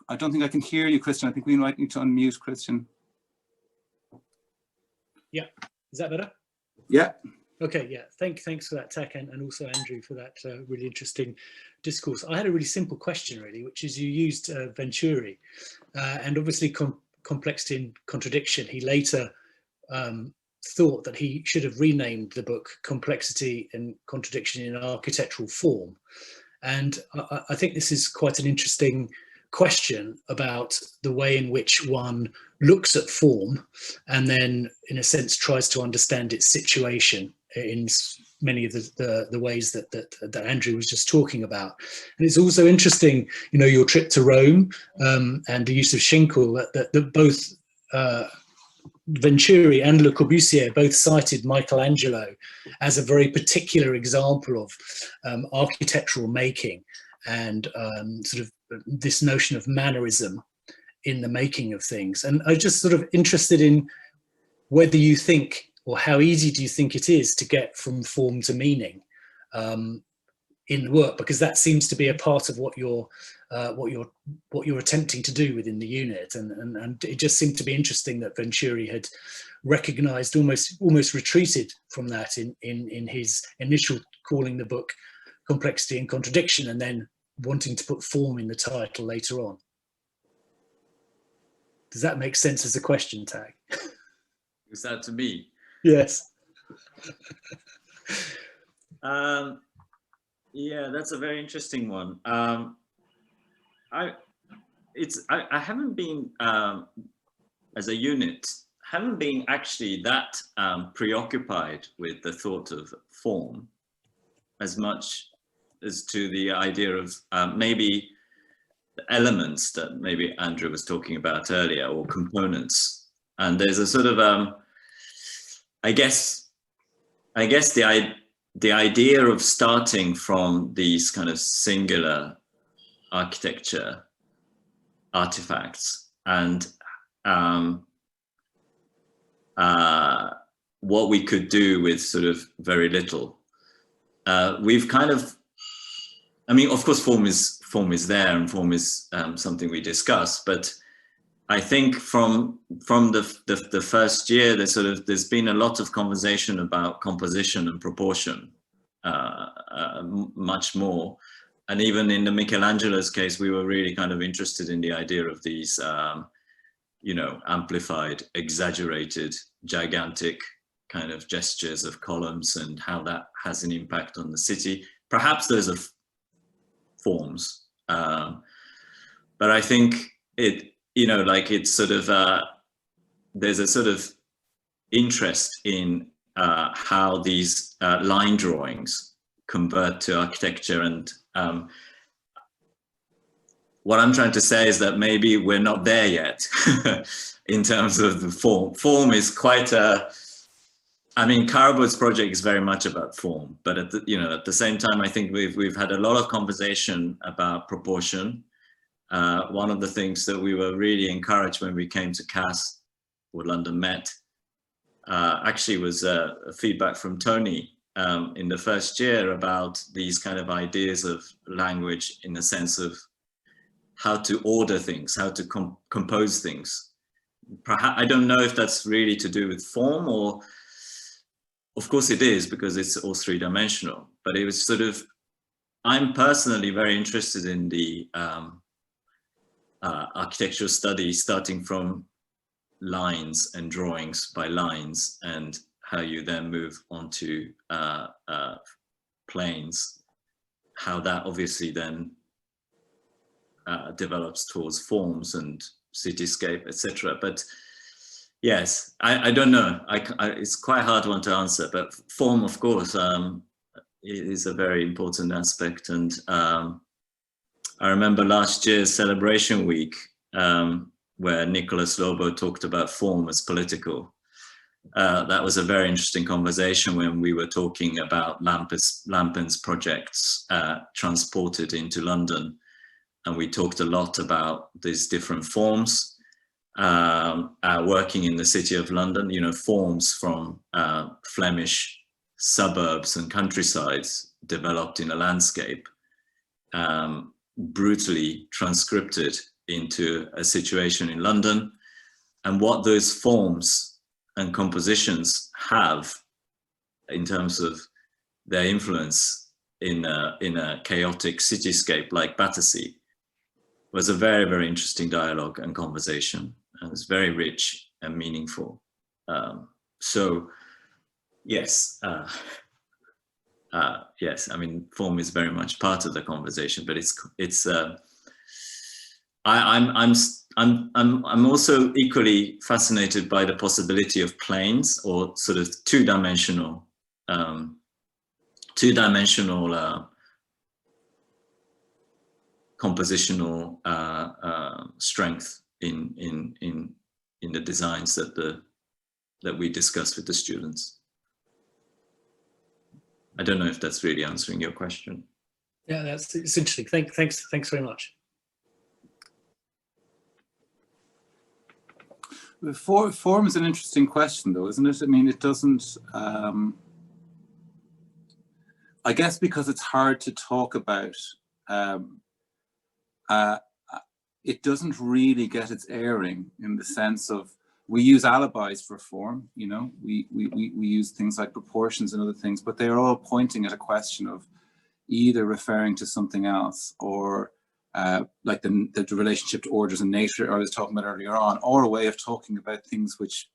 I don't think I can hear you, Christian. I think we might need to unmute Christian. Yeah, is that better? Yeah. Okay, yeah, thanks for that, Tak, and also Andrew for that really interesting discourse. I had a really simple question, really, which is you used Venturi, and obviously complexity and contradiction. He later thought that he should have renamed the book Complexity and Contradiction in Architectural Form. And I think this is quite an interesting question about the way in which one looks at form and then, in a sense, tries to understand its situation in many of the ways that Andrew was just talking about. And it's also interesting, you know, your trip to Rome and the use of Schinkel, that both Venturi and Le Corbusier both cited Michelangelo as a very particular example of architectural making and sort of this notion of mannerism in the making of things. And I'm just sort of interested in whether you think, or how easy do you think it is to get from form to meaning in the work, because that seems to be a part of what you're attempting to do within the unit, and it just seemed to be interesting that Venturi had recognized, almost retreated from that in his initial calling the book Complexity and Contradiction, and then wanting to put form in the title later on. Does that make sense as a question, Tag? Is that to me? Yes. Yeah, that's a very interesting one. I haven't been, as a unit, haven't been actually that preoccupied with the thought of form as much as to the idea of maybe the elements that maybe Andrew was talking about earlier, or components. And there's a sort of, I guess the idea of starting from these kind of singular architecture artifacts and what we could do with sort of very little. We've kind of, I mean, of course, form is there, and form is something we discuss. But I think from the first year, there's been a lot of conversation about composition and proportion, much more. And even in the Michelangelo's case, we were really kind of interested in the idea of these, you know, amplified, exaggerated, gigantic kind of gestures of columns and how that has an impact on the city. Perhaps those are forms, but I think it, you know, like it's sort of, there's a sort of interest in how these line drawings convert to architecture. And what I'm trying to say is that maybe we're not there yet in terms of the form. Form is quite a, I mean, Karabo's project is very much about form, but at the same time, I think we've had a lot of conversation about proportion. One of the things that we were really encouraged when we came to CAS, or London Met, actually was a feedback from Tony in the first year about these kind of ideas of language in the sense of how to order things, how to compose things. Perhaps, I don't know if that's really to do with form, or of course it is, because it's all three-dimensional, but it was sort of, I'm personally very interested in the architectural study, starting from lines and drawings by lines, and how you then move onto planes, how that obviously then develops towards forms and cityscape, etc. But yes, I don't know. It's quite a hard one to answer, but form, of course, is a very important aspect. And I remember last year's Celebration Week, where Nicholas Lobo talked about form as political. That was a very interesting conversation when we were talking about Lampin's projects transported into London. And we talked a lot about these different forms working in the City of London, you know, forms from Flemish suburbs and countrysides developed in a landscape, brutally transcripted into a situation in London, and what those forms and compositions have in terms of their influence in a chaotic cityscape like Battersea, was a very, very interesting dialogue and conversation, and it's very rich and meaningful. So yes, yes, I mean, form is very much part of the conversation, but I'm also equally fascinated by the possibility of planes, or sort of two-dimensional compositional strength in the designs that we discuss with the students. I don't know if that's really answering your question. Yeah, it's interesting. Thanks very much. Form is an interesting question, though, isn't it? I mean, it doesn't. I guess because it's hard to talk about. It doesn't really get its airing in the sense of, we use alibis for form, you know, we use things like proportions and other things, but they're all pointing at a question of either referring to something else, or like the relationship to orders in nature I was talking about earlier on, or a way of talking about things which,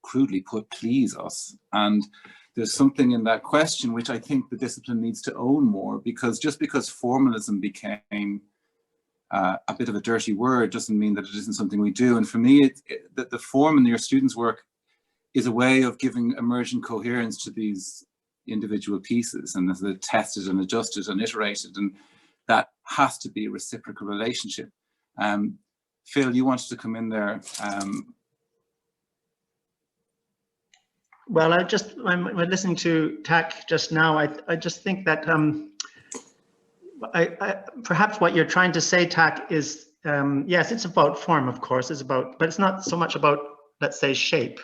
crudely put, please us. And there's something in that question which I think the discipline needs to own more, because just because formalism became a bit of a dirty word doesn't mean that it isn't something we do. And for me, the form in your students' work is a way of giving emergent coherence to these individual pieces, and they're tested and adjusted and iterated, and that has to be a reciprocal relationship. Phil, you wanted to come in there. Well, I'm listening to Tak just now. I just think that perhaps what you're trying to say, Tak, is yes, it's about form, of course, but it's not so much about, let's say, shape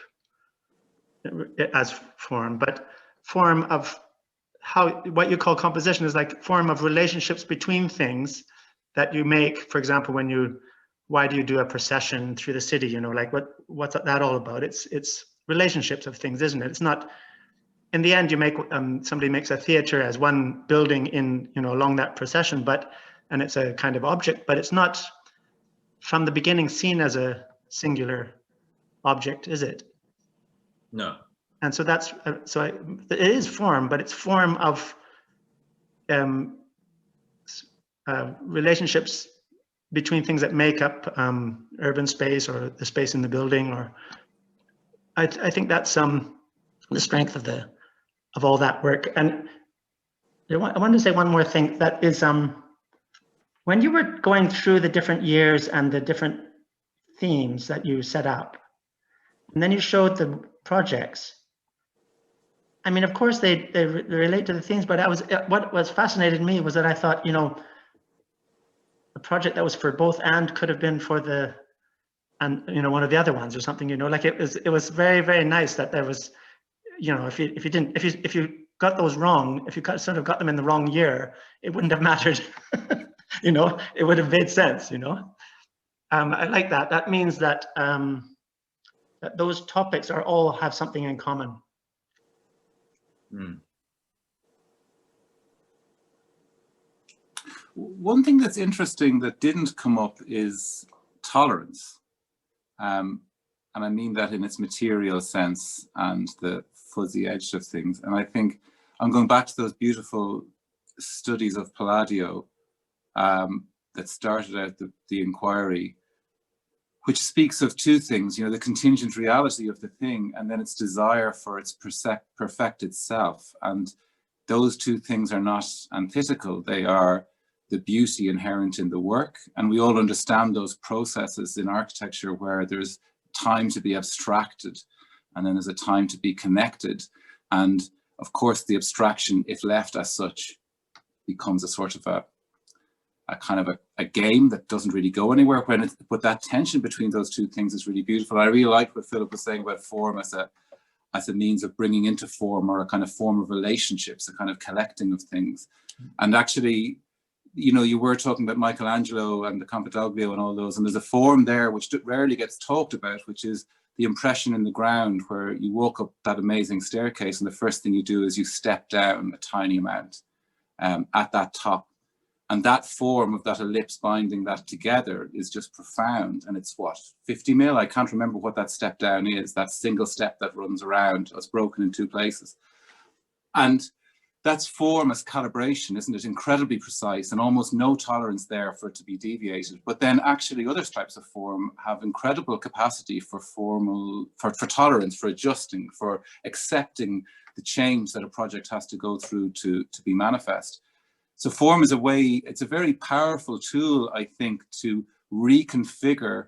as form, but form of how, what you call composition is like form of relationships between things that you make. For example, why do you do a procession through the city? You know, like what's that all about? It's relationships of things, isn't it? It's not, in the end, you make somebody makes a theater as one building in, you know, along that procession, and it's a kind of object, but it's not from the beginning seen as a singular object, is it? No. And so that's it is form, but it's form of relationships between things that make up urban space, or the space in the building, or I think that's the strength of all that work. And I wanted to say one more thing, that is when you were going through the different years and the different themes that you set up, and then you showed the projects. I mean, of course they relate to the themes, but what was fascinated me was that I thought, you know, a project that was for both and could have been for you know, one of the other ones or something, you know, like it was very, very nice that there was, you know, if you got those wrong, if you sort of got them in the wrong year, it wouldn't have mattered. You know, it would have made sense, you know. I like that. That means that that those topics all have something in common. Mm. One thing that's interesting that didn't come up is tolerance. And I mean that in its material sense and the fuzzy edge of things. And I think I'm going back to those beautiful studies of Palladio that started out the inquiry, which speaks of two things, you know, the contingent reality of the thing, and then its desire for its perfected self. And those two things are not antithetical. They are the beauty inherent in the work. And we all understand those processes in architecture where there's time to be abstracted, and then there's a time to be connected. And of course, the abstraction, if left as such, becomes a sort of a kind of a game that doesn't really go anywhere. But that tension between those two things is really beautiful. I really like what Philip was saying about form as a means of bringing into form, or a kind of form of relationships, a kind of collecting of things. And actually, you know, you were talking about Michelangelo and the Campidoglio and all those, and there's a form there which rarely gets talked about, which is the impression in the ground where you walk up that amazing staircase and the first thing you do is you step down a tiny amount at that top. And that form of that ellipse binding that together is just profound. And it's what, 50 mil? I can't remember what that step down is, that single step that runs around, it's broken in 2 places. And that's form as calibration, isn't it? Incredibly precise and almost no tolerance there for it to be deviated. But then actually other types of form have incredible capacity for for tolerance, for adjusting, for accepting the change that a project has to go through to be manifest. So form is a way, it's a very powerful tool, I think, to reconfigure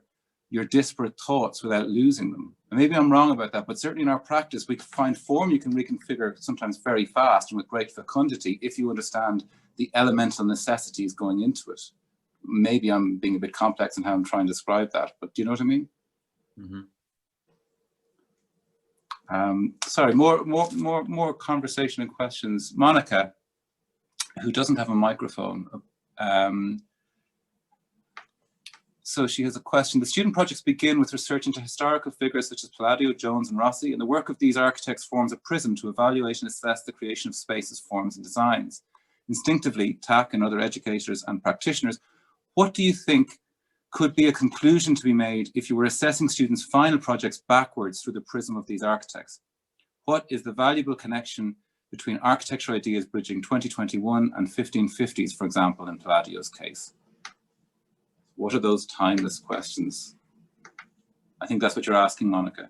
your disparate thoughts without losing them. And maybe I'm wrong about that, but certainly in our practice, we find form you can reconfigure sometimes very fast and with great fecundity if you understand the elemental necessities going into it. Maybe I'm being a bit complex in how I'm trying to describe that, but do you know what I mean? Mm-hmm. Sorry, more conversation and questions. Monica, who doesn't have a microphone. So she has a question. The student projects begin with research into historical figures such as Palladio, Jones, and Rossi, and the work of these architects forms a prism to evaluate and assess the creation of spaces, forms, and designs. Instinctively, TAC and other educators and practitioners, what do you think could be a conclusion to be made if you were assessing students' final projects backwards through the prism of these architects? What is the valuable connection between architectural ideas bridging 2021 and 1550s, for example, in Palladio's case? What are those timeless questions? I think that's what you're asking, Monica.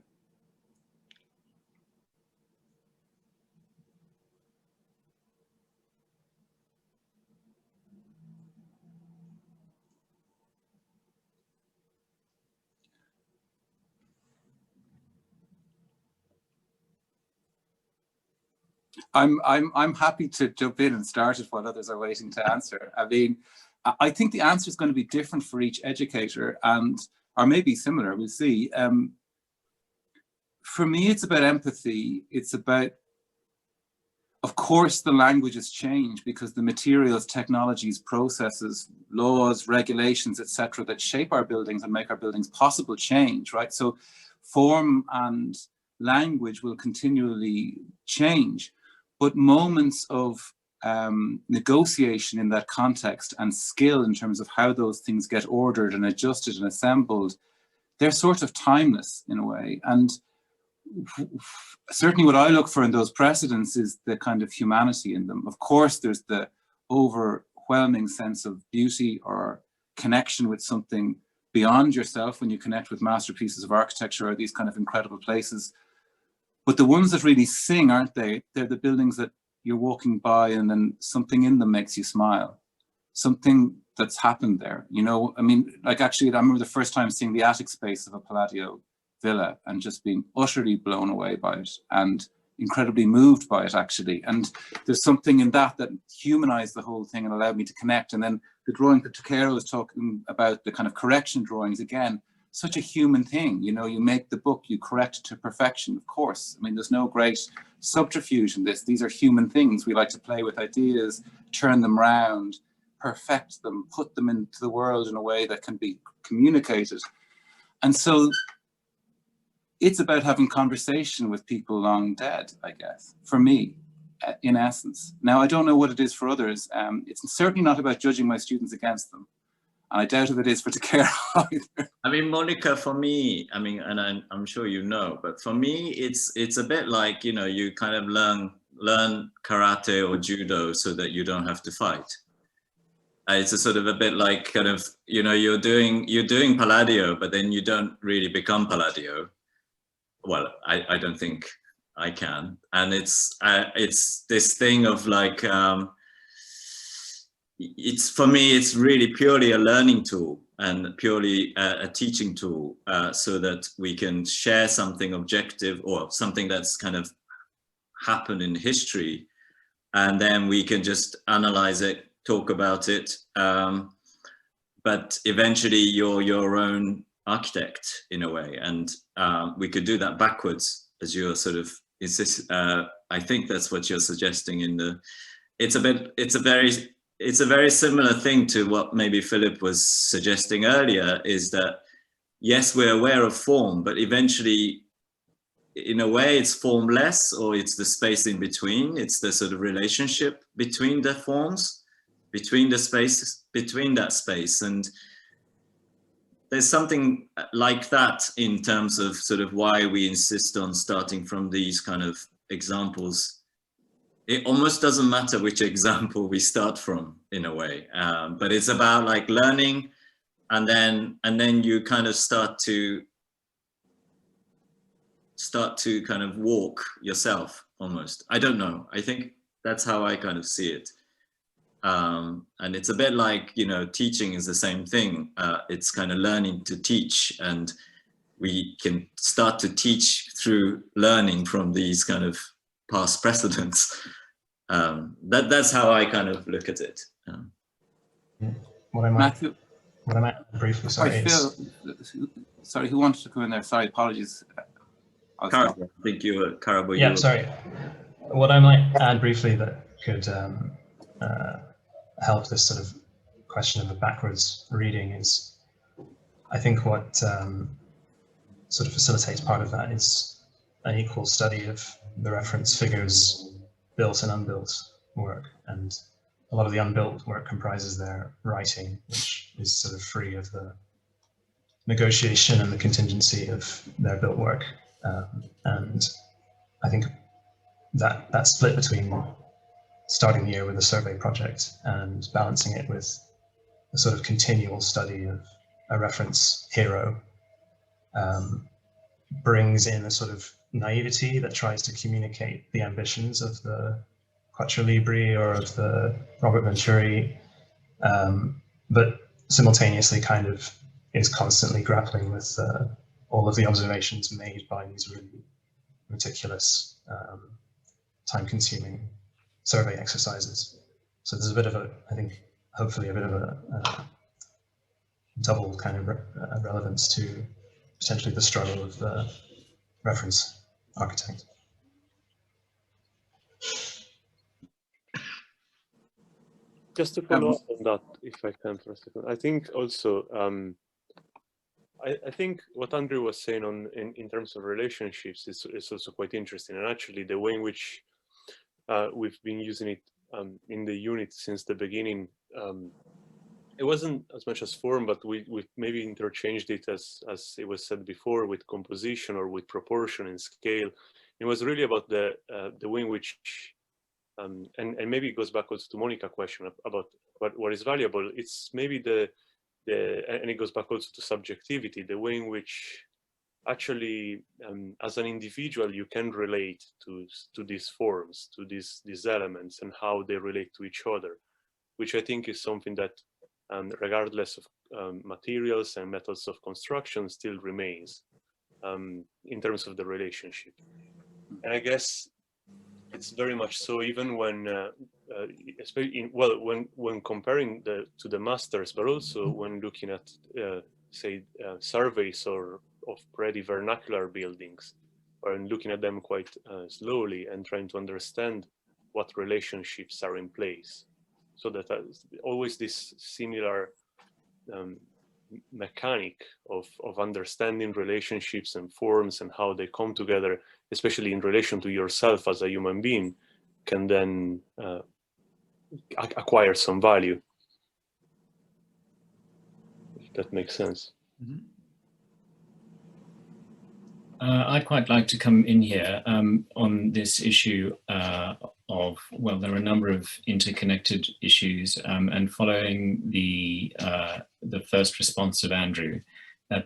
I'm happy to jump in and start it while others are waiting to answer. I mean, I think the answer is going to be different for each educator and, or maybe similar, we'll see. For me, it's about empathy. It's about, of course, the language has changed because the materials, technologies, processes, laws, regulations, etc., that shape our buildings and make our buildings possible change, right? So form and language will continually change, but moments of negotiation in that context and skill in terms of how those things get ordered and adjusted and assembled, they're sort of timeless in a way. And certainly what I look for in those precedents is the kind of humanity in them. Of course, there's the overwhelming sense of beauty or connection with something beyond yourself when you connect with masterpieces of architecture or these kind of incredible places. But the ones that really sing, aren't they? They're the buildings that you're walking by and then something in them makes you smile. Something that's happened there, you know? I mean, like actually, I remember the first time seeing the attic space of a Palladio villa and just being utterly blown away by it and incredibly moved by it actually. And there's something in that that humanized the whole thing and allowed me to connect. And then the drawing that Takero was talking about, the kind of correction drawings, again, such a human thing. You know, you make the book, you correct it to perfection, of course. I mean, there's no great subterfuge in this. These are human things. We like to play with ideas, turn them round, perfect them, put them into the world in a way that can be communicated. And so it's about having conversation with people long dead, I guess, for me, in essence. Now, I don't know what it is for others. It's certainly not about judging my students against them. And I doubt if it is for Takero either. I mean, Monica, for me, I mean, and I'm sure you know, but for me, it's a bit like, you know, you kind of learn karate or judo so that you don't have to fight. It's a sort of a bit like kind of, you know, you're doing Palladio, but then you don't really become Palladio. Well, I don't think I can. And it's this thing of like, it's for me, it's really purely a learning tool and purely a teaching tool so that we can share something objective or something that's kind of happened in history. And then we can just analyze it, talk about it. But eventually you're your own architect in a way. And we could do that backwards as you're sort of, is this, I think that's what you're suggesting in the, it's a very similar thing to what maybe Philip was suggesting earlier, is that yes, we're aware of form, but eventually, in a way, it's formless, or it's the space in between. It's the sort of relationship between the forms, between the spaces, between that space. And there's something like that in terms of sort of why we insist on starting from these kind of examples. It almost doesn't matter which example we start from, in a way, but it's about like learning, and then you kind of start to kind of walk yourself almost. I don't know. I think that's how I kind of see it. And it's a bit like, you know, teaching is the same thing. It's kind of learning to teach, and we can start to teach through learning from these kind of past precedents. That's how I kind of look at it. What I might briefly, sorry. Sorry, who wanted to come in there? Sorry, apologies. Karabo, I think you were, Karabo. Yeah, sorry. What I might add briefly that could help this sort of question of a backwards reading is, I think what sort of facilitates part of that is an equal study of the reference figures, built and unbuilt work. And a lot of the unbuilt work comprises their writing, which is sort of free of the negotiation and the contingency of their built work. And I think that split between starting the year with a survey project and balancing it with a sort of continual study of a reference hero brings in a sort of naivety that tries to communicate the ambitions of the Quattro Libri or of the Robert Venturi, but simultaneously kind of is constantly grappling with all of the observations made by these really meticulous, time-consuming survey exercises. So there's a bit of a, I think, hopefully a bit of a double kind of relevance to potentially the struggle of the reference architect. Just to follow up on that, if I can for a second, I think also, I think what Andrew was saying in terms of relationships is also quite interesting, and actually the way in which we've been using it in the unit since the beginning. It wasn't as much as form, but we maybe interchanged it as it was said before, with composition or with proportion and scale. It was really about the way in which, and maybe it goes back also to Monica's question about what is valuable. It's maybe and it goes back also to subjectivity, the way in which actually as an individual you can relate to these forms, to these elements, and how they relate to each other, which I think is something that regardless of materials and methods of construction still remains in terms of the relationship. And I guess it's very much so even when especially when comparing to the masters, but also when looking at say surveys of pretty vernacular buildings, or looking at them quite slowly and trying to understand what relationships are in place, so that always this similar mechanic of understanding relationships and forms and how they come together, especially in relation to yourself as a human being, can then acquire some value, if that makes sense. Mm-hmm. I'd quite like to come in here on this issue of, well, there are a number of interconnected issues, and following the first response of Andrew, that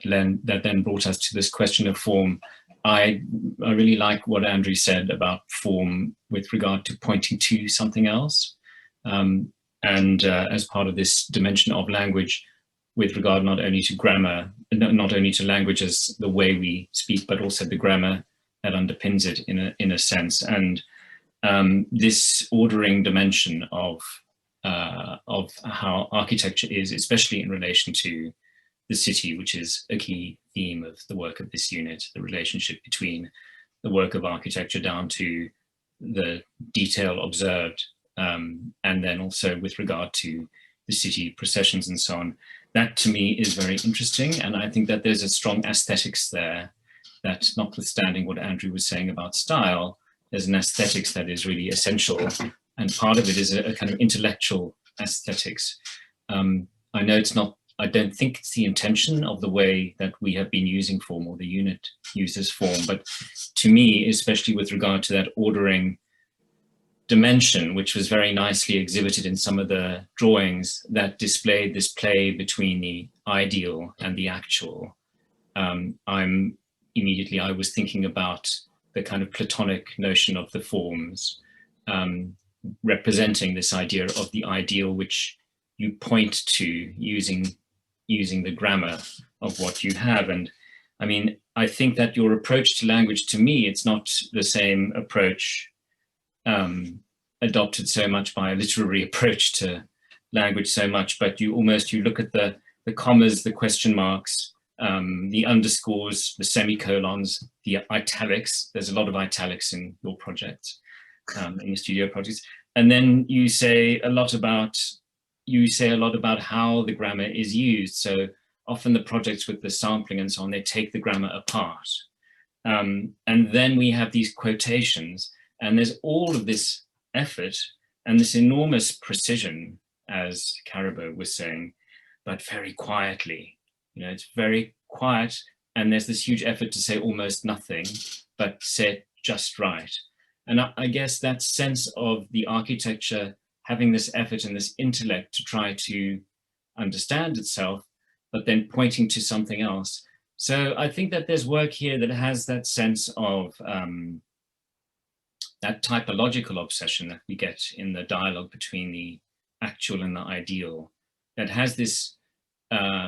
then brought us to this question of form. I really like what Andrew said about form with regard to pointing to something else, and as part of this dimension of language, with regard not only to grammar, not only to language as the way we speak, but also the grammar that underpins it in a sense. And this ordering dimension of how architecture is, especially in relation to the city, which is a key theme of the work of this unit, the relationship between the work of architecture down to the detail observed, and then also with regard to the city processions and so on. that to me is very interesting. And I think that there's a strong aesthetics there, that notwithstanding what Andrew was saying about style, there's an aesthetics that is really essential. And part of it is a kind of intellectual aesthetics. I know it's not, I don't think it's the intention of the way that we have been using form, or the unit uses form, but to me, especially with regard to that ordering dimension, which was very nicely exhibited in some of the drawings that displayed this play between the ideal and the actual. I was thinking about the kind of Platonic notion of the forms, representing this idea of the ideal, which you point to using the grammar of what you have. And I mean, I think that your approach to language, to me, it's not the same approach adopted so much by a literary approach to language so much, but you look at the commas, the question marks, the underscores, the semicolons, the italics. There's a lot of italics in your projects, in your studio projects. And then you say a lot about how the grammar is used. So often the projects with the sampling and so on, they take the grammar apart. And then we have these quotations, and there's all of this effort and this enormous precision, as Karabo was saying, but very quietly. You know, it's very quiet, and there's this huge effort to say almost nothing, but say it just right. And I guess that sense of the architecture having this effort and this intellect to try to understand itself, but then pointing to something else. So I think that there's work here that has that sense of that typological obsession that we get in the dialogue between the actual and the ideal, that has this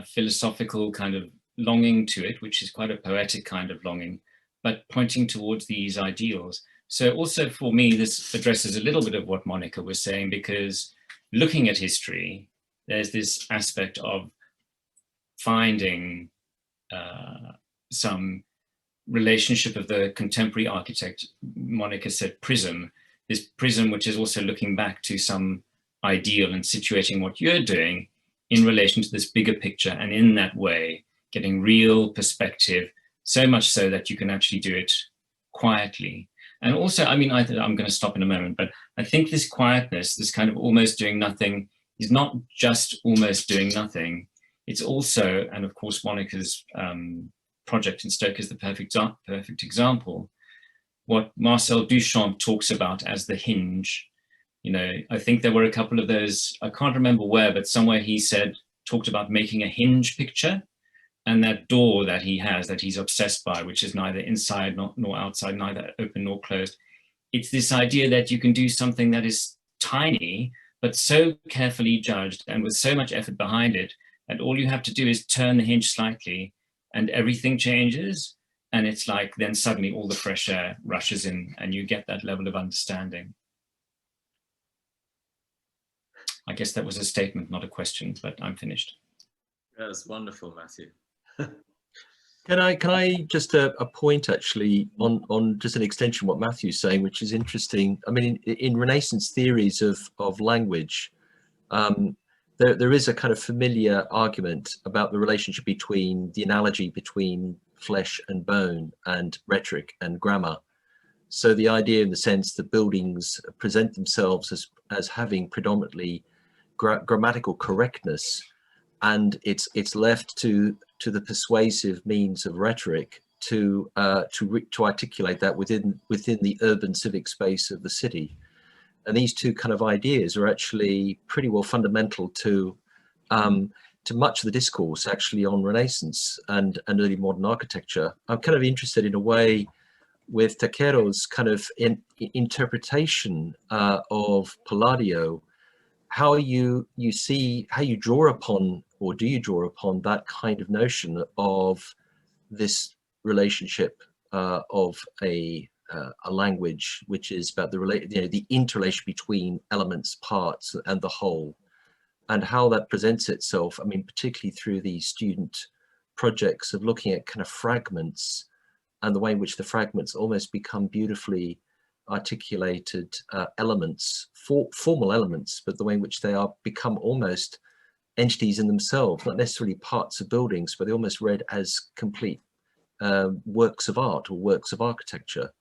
philosophical kind of longing to it, which is quite a poetic kind of longing, but pointing towards these ideals. So also for me, this addresses a little bit of what Monica was saying, because looking at history, there's this aspect of finding some relationship of the contemporary architect. Monica said prism, this prism which is also looking back to some ideal and situating what you're doing in relation to this bigger picture, and in that way getting real perspective, so much so that you can actually do it quietly. And also, I mean, I'm going to stop in a moment, but I think this quietness, this kind of almost doing nothing, is not just almost doing nothing. It's also, and of course Monica's project in Stoke is the perfect example, what Marcel Duchamp talks about as the hinge. You know, I think there were a couple of those, I can't remember where, but somewhere he talked about making a hinge picture, and that door that he has, that he's obsessed by, which is neither inside nor outside, neither open nor closed. It's this idea that you can do something that is tiny, but so carefully judged and with so much effort behind it, that all you have to do is turn the hinge slightly and everything changes. And it's like, then suddenly all the fresh air rushes in and you get that level of understanding. I guess that was a statement, not a question, but I'm finished. That's wonderful, Matthew. Can I just a point actually on just an extension of what Matthew's saying, which is interesting. I mean, in Renaissance theories of language, there is a kind of familiar argument about the relationship between the analogy between flesh and bone and rhetoric and grammar. So the idea in the sense that buildings present themselves as having predominantly grammatical correctness, and it's left to the persuasive means of rhetoric to articulate that within the urban civic space of the city. And these two kind of ideas are actually pretty well fundamental to much of the discourse actually on Renaissance and early modern architecture. I'm kind of interested in a way with Takero's kind of interpretation of Palladio, how you draw upon, or do you draw upon, that kind of notion of this relationship of a language, which is about the interrelation between elements, parts, and the whole, and how that presents itself. I mean, particularly through the student projects of looking at kind of fragments and the way in which the fragments almost become beautifully articulated elements, formal elements, but the way in which they become almost entities in themselves, not necessarily parts of buildings, but they're almost read as complete works of art or works of architecture.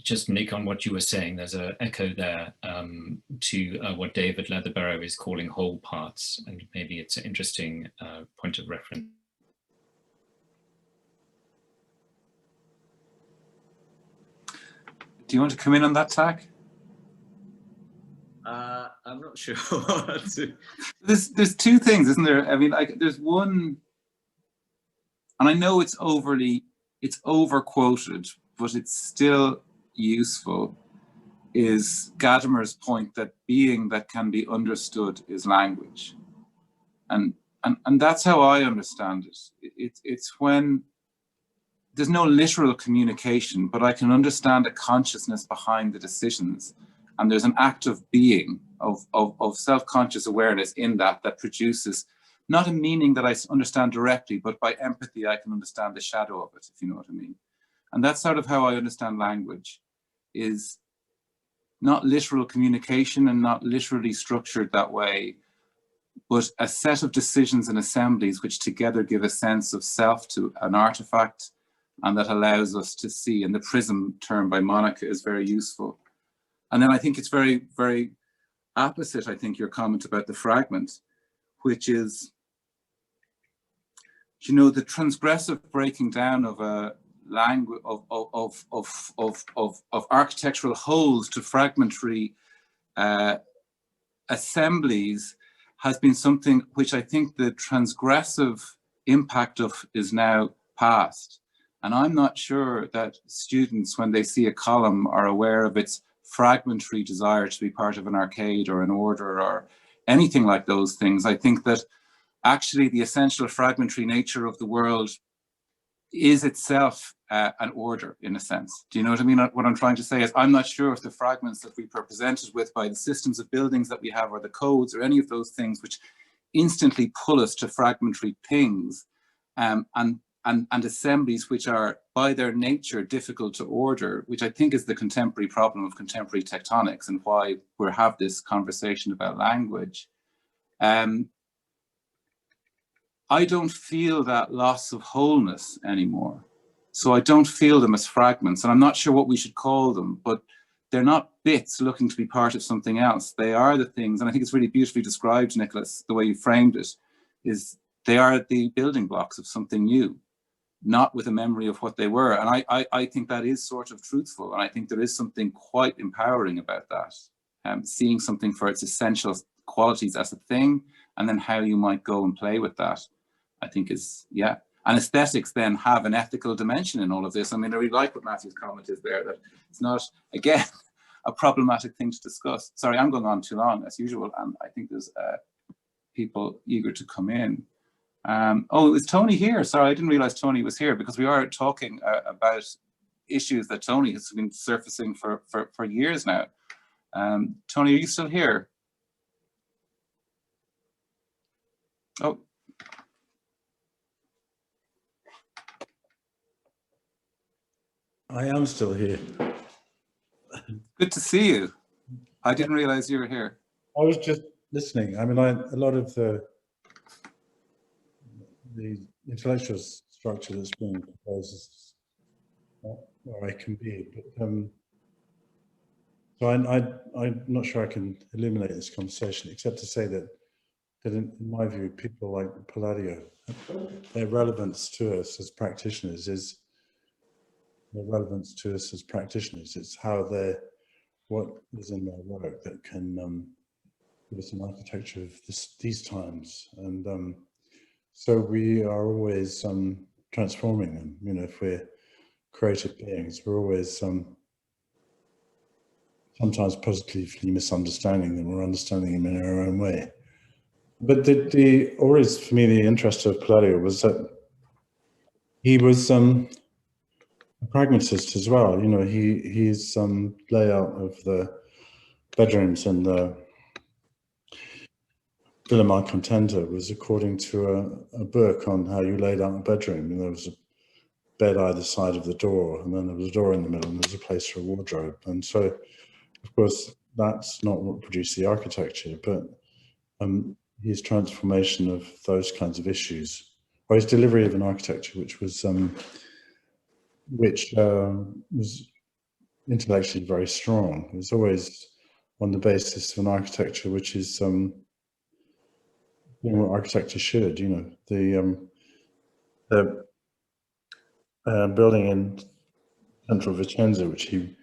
Just Nick, on what you were saying, there's an echo there to what David Leatherbarrow is calling whole parts, and maybe it's an interesting point of reference. Do you want to come in on that, Tak? I'm not sure. There's two things, isn't there? I mean, like, there's one, and I know it's over quoted, but it's still useful, is Gadamer's point that being that can be understood is language. And that's how I understand it. It's when there's no literal communication, but I can understand a consciousness behind the decisions. And there's an act of being, of self-conscious awareness in that produces not a meaning that I understand directly, but by empathy, I can understand the shadow of it, if you know what I mean. And that's sort of how I understand language, is not literal communication and not literally structured that way, but a set of decisions and assemblies which together give a sense of self to an artifact, and that allows us to see. And the prism term by Monica is very useful. And then I think it's very, very opposite, I think, your comment about the fragment, which is, you know, the transgressive breaking down of a language of architectural wholes to fragmentary assemblies has been something which I think the transgressive impact of is now past. And I'm not sure that students, when they see a column, are aware of its fragmentary desire to be part of an arcade or an order or anything like those things. I think that actually the essential fragmentary nature of the world is itself an order, in a sense. Do you know what I mean? What I'm trying to say is, I'm not sure if the fragments that we are presented with by the systems of buildings that we have, or the codes, or any of those things which instantly pull us to fragmentary things and assemblies which are by their nature difficult to order, which I think is the contemporary problem of contemporary tectonics and why we have this conversation about language. I don't feel that loss of wholeness anymore. So I don't feel them as fragments, and I'm not sure what we should call them, but they're not bits looking to be part of something else. They are the things, and I think it's really beautifully described, Nicholas, the way you framed it, is they are the building blocks of something new, not with a memory of what they were. And I think that is sort of truthful, and I think there is something quite empowering about that, seeing something for its essential qualities as a thing, and then how you might go and play with that, I think is, yeah. And aesthetics then have an ethical dimension in all of this. I mean, I really like what Matthew's comment is there, that it's not, again, a problematic thing to discuss. Sorry, I'm going on too long as usual, and I think there's people eager to come in. Oh, is Tony here? Sorry, I didn't realize Tony was here, because we are talking about issues that Tony has been surfacing for years now. Tony, are you still here? Oh. I am still here. Good to see you. I didn't realize you were here. I was just listening. I mean, a lot of the intellectual structure that's being proposed is not where I can be, but so I'm not sure I can illuminate this conversation, except to say that in my view, people like Palladio, their relevance to us as practitioners is their relevance to us as practitioners. It's how what is in their work that can give us an architecture of these times. And so we are always transforming them. You know, if we're creative beings, we're always sometimes positively misunderstanding them or understanding them in our own way. But always for me, the interest of Palladio was that he was a pragmatist as well. You know, his layout of the bedrooms and the Villa Malcontenta was according to a book on how you laid out a bedroom. And there was a bed either side of the door, and then there was a door in the middle, and there's a place for a wardrobe. And so, of course, that's not what produced the architecture, but his transformation of those kinds of issues, or his delivery of an architecture which was intellectually very strong. It was always on the basis of an architecture which is doing what architecture should. You know, the building in central Vicenza, which he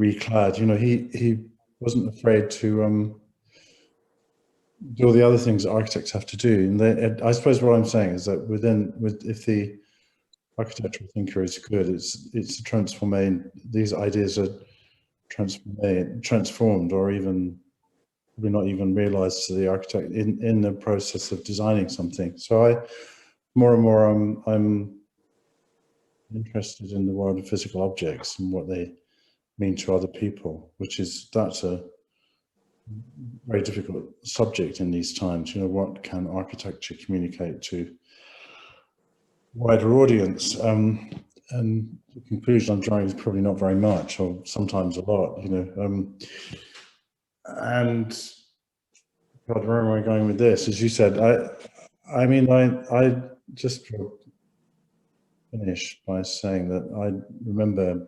reclad, you know, he wasn't afraid to do all the other things that architects have to do. And I suppose what I'm saying is that if the architectural thinker is good, it's a transformation. These ideas are transformed, or even probably not even realized to the architect in the process of designing something. So more and more I'm interested in the world of physical objects and what they mean to other people, that's a very difficult subject in these times. You know, what can architecture communicate to a wider audience? And the conclusion I'm drawing is probably not very much, or sometimes a lot, you know. And God, where am I going with this? As you said, I mean, I just finish by saying that I remember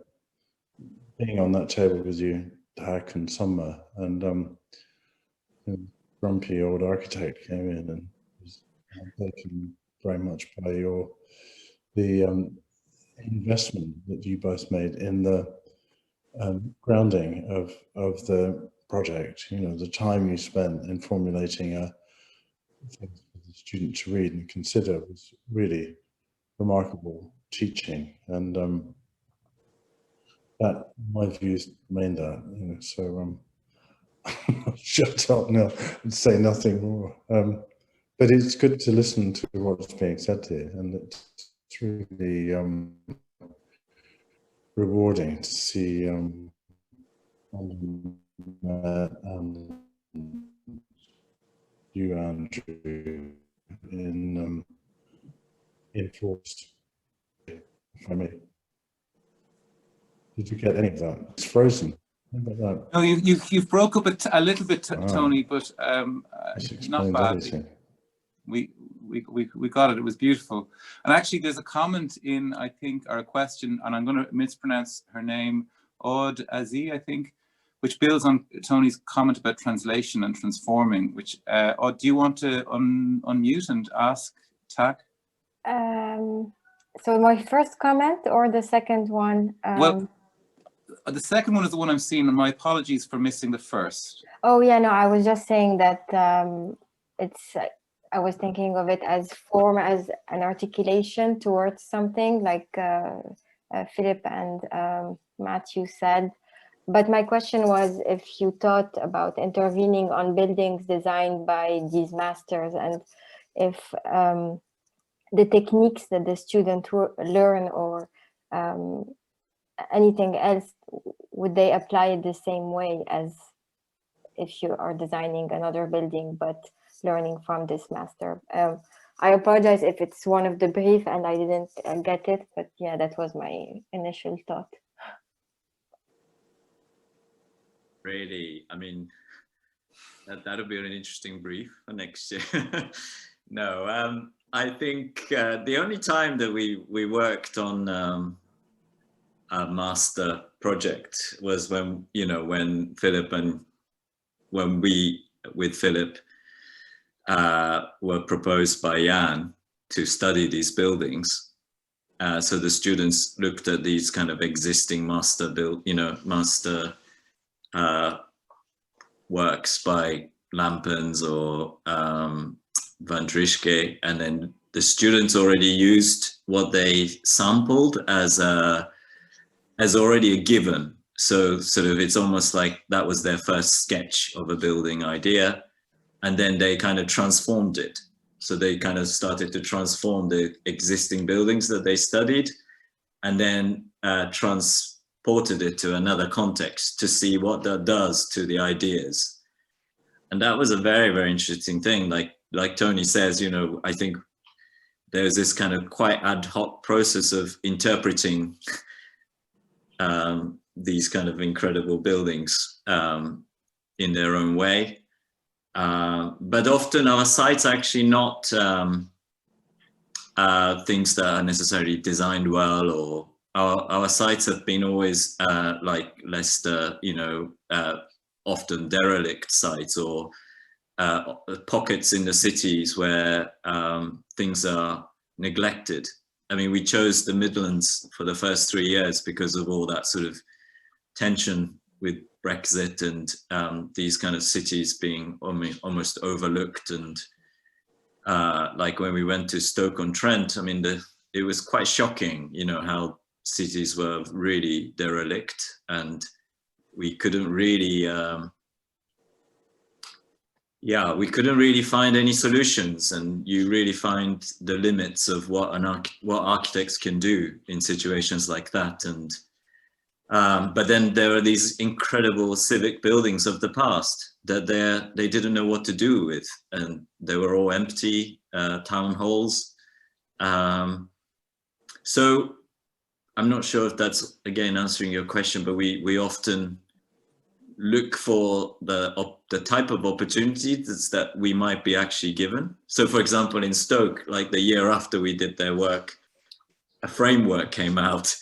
being on that table with you, Hack and Summer, and a grumpy old architect came in and was taken very much by the investment that you both made in the grounding of the project. You know, the time you spent in formulating things for the student to read and consider was really remarkable teaching, and that, in my views, remained that. You know, so I'll shut up now and say nothing more. But it's good to listen to what's being said here, and it's really rewarding to see and you, Andrew, in enforced. If I may, did you get any of that? It's frozen. How about that? No, you've broke up a little bit, Tony, but not badly. We got it. It was beautiful. And actually, there's a comment in, I think, our question, and I'm going to mispronounce her name, Aud Azi, I think, which builds on Tony's comment about translation and transforming. Which, Aud, do you want to unmute and ask Tak? So my first comment or the second one? Well, the second one is the one I'm seeing, and my apologies for missing the first. Oh yeah, no, I was just saying that I was thinking of it as form, as an articulation towards something, like Philip and Matthew said. But my question was if you thought about intervening on buildings designed by these masters, and if the techniques that the student learn, or anything else, would they apply it the same way as if you are designing another building but learning from this master? I apologize if it's one of the brief and I didn't get it, but yeah, that was my initial thought. Really, I mean, that'll be an interesting brief for next year. No, I think the only time that we worked on a master project was when, you know, when we with Philip were proposed by Jan to study these buildings. So the students looked at these kind of existing master works by Lampens or Van Drischke, and then the students already used what they sampled as already a given. So sort of, it's almost like that was their first sketch of a building idea, and then they kind of transformed it. So they kind of started to transform the existing buildings that they studied, and then transported it to another context to see what that does to the ideas. And that was a very, very interesting thing. Like Tony says, you know, I think there's this kind of quite ad hoc process of interpreting these kind of incredible buildings in their own way. But often our sites are actually not things that are necessarily designed well, or our sites have been always like Leicester, you know, often derelict sites, or pockets in the cities where things are neglected. I mean, we chose the Midlands for the first 3 years because of all that sort of tension with Brexit and these kind of cities being almost overlooked. And like when we went to Stoke-on-Trent, I mean, it was quite shocking, you know, how cities were really derelict, and we couldn't really, we couldn't really find any solutions, and you really find the limits of what architects can do in situations like that. And but then there are these incredible civic buildings of the past that they didn't know what to do with, and they were all empty town halls. So I'm not sure if that's again answering your question, but we often look for the type of opportunities that we might be actually given. So for example, in Stoke, like the year after we did their work, a framework came out,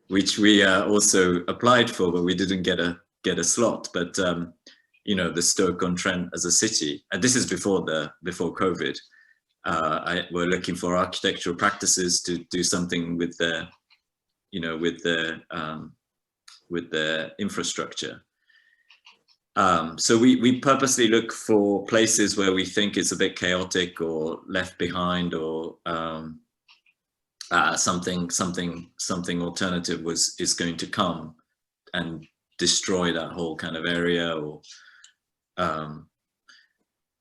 which we also applied for, but we didn't get a slot. But you know, the Stoke-on-Trent as a city, and this is before COVID, we're looking for architectural practices to do something with the, you know, with the infrastructure. So we purposely look for places where we think it's a bit chaotic or left behind, or something alternative is going to come and destroy that whole kind of area. Or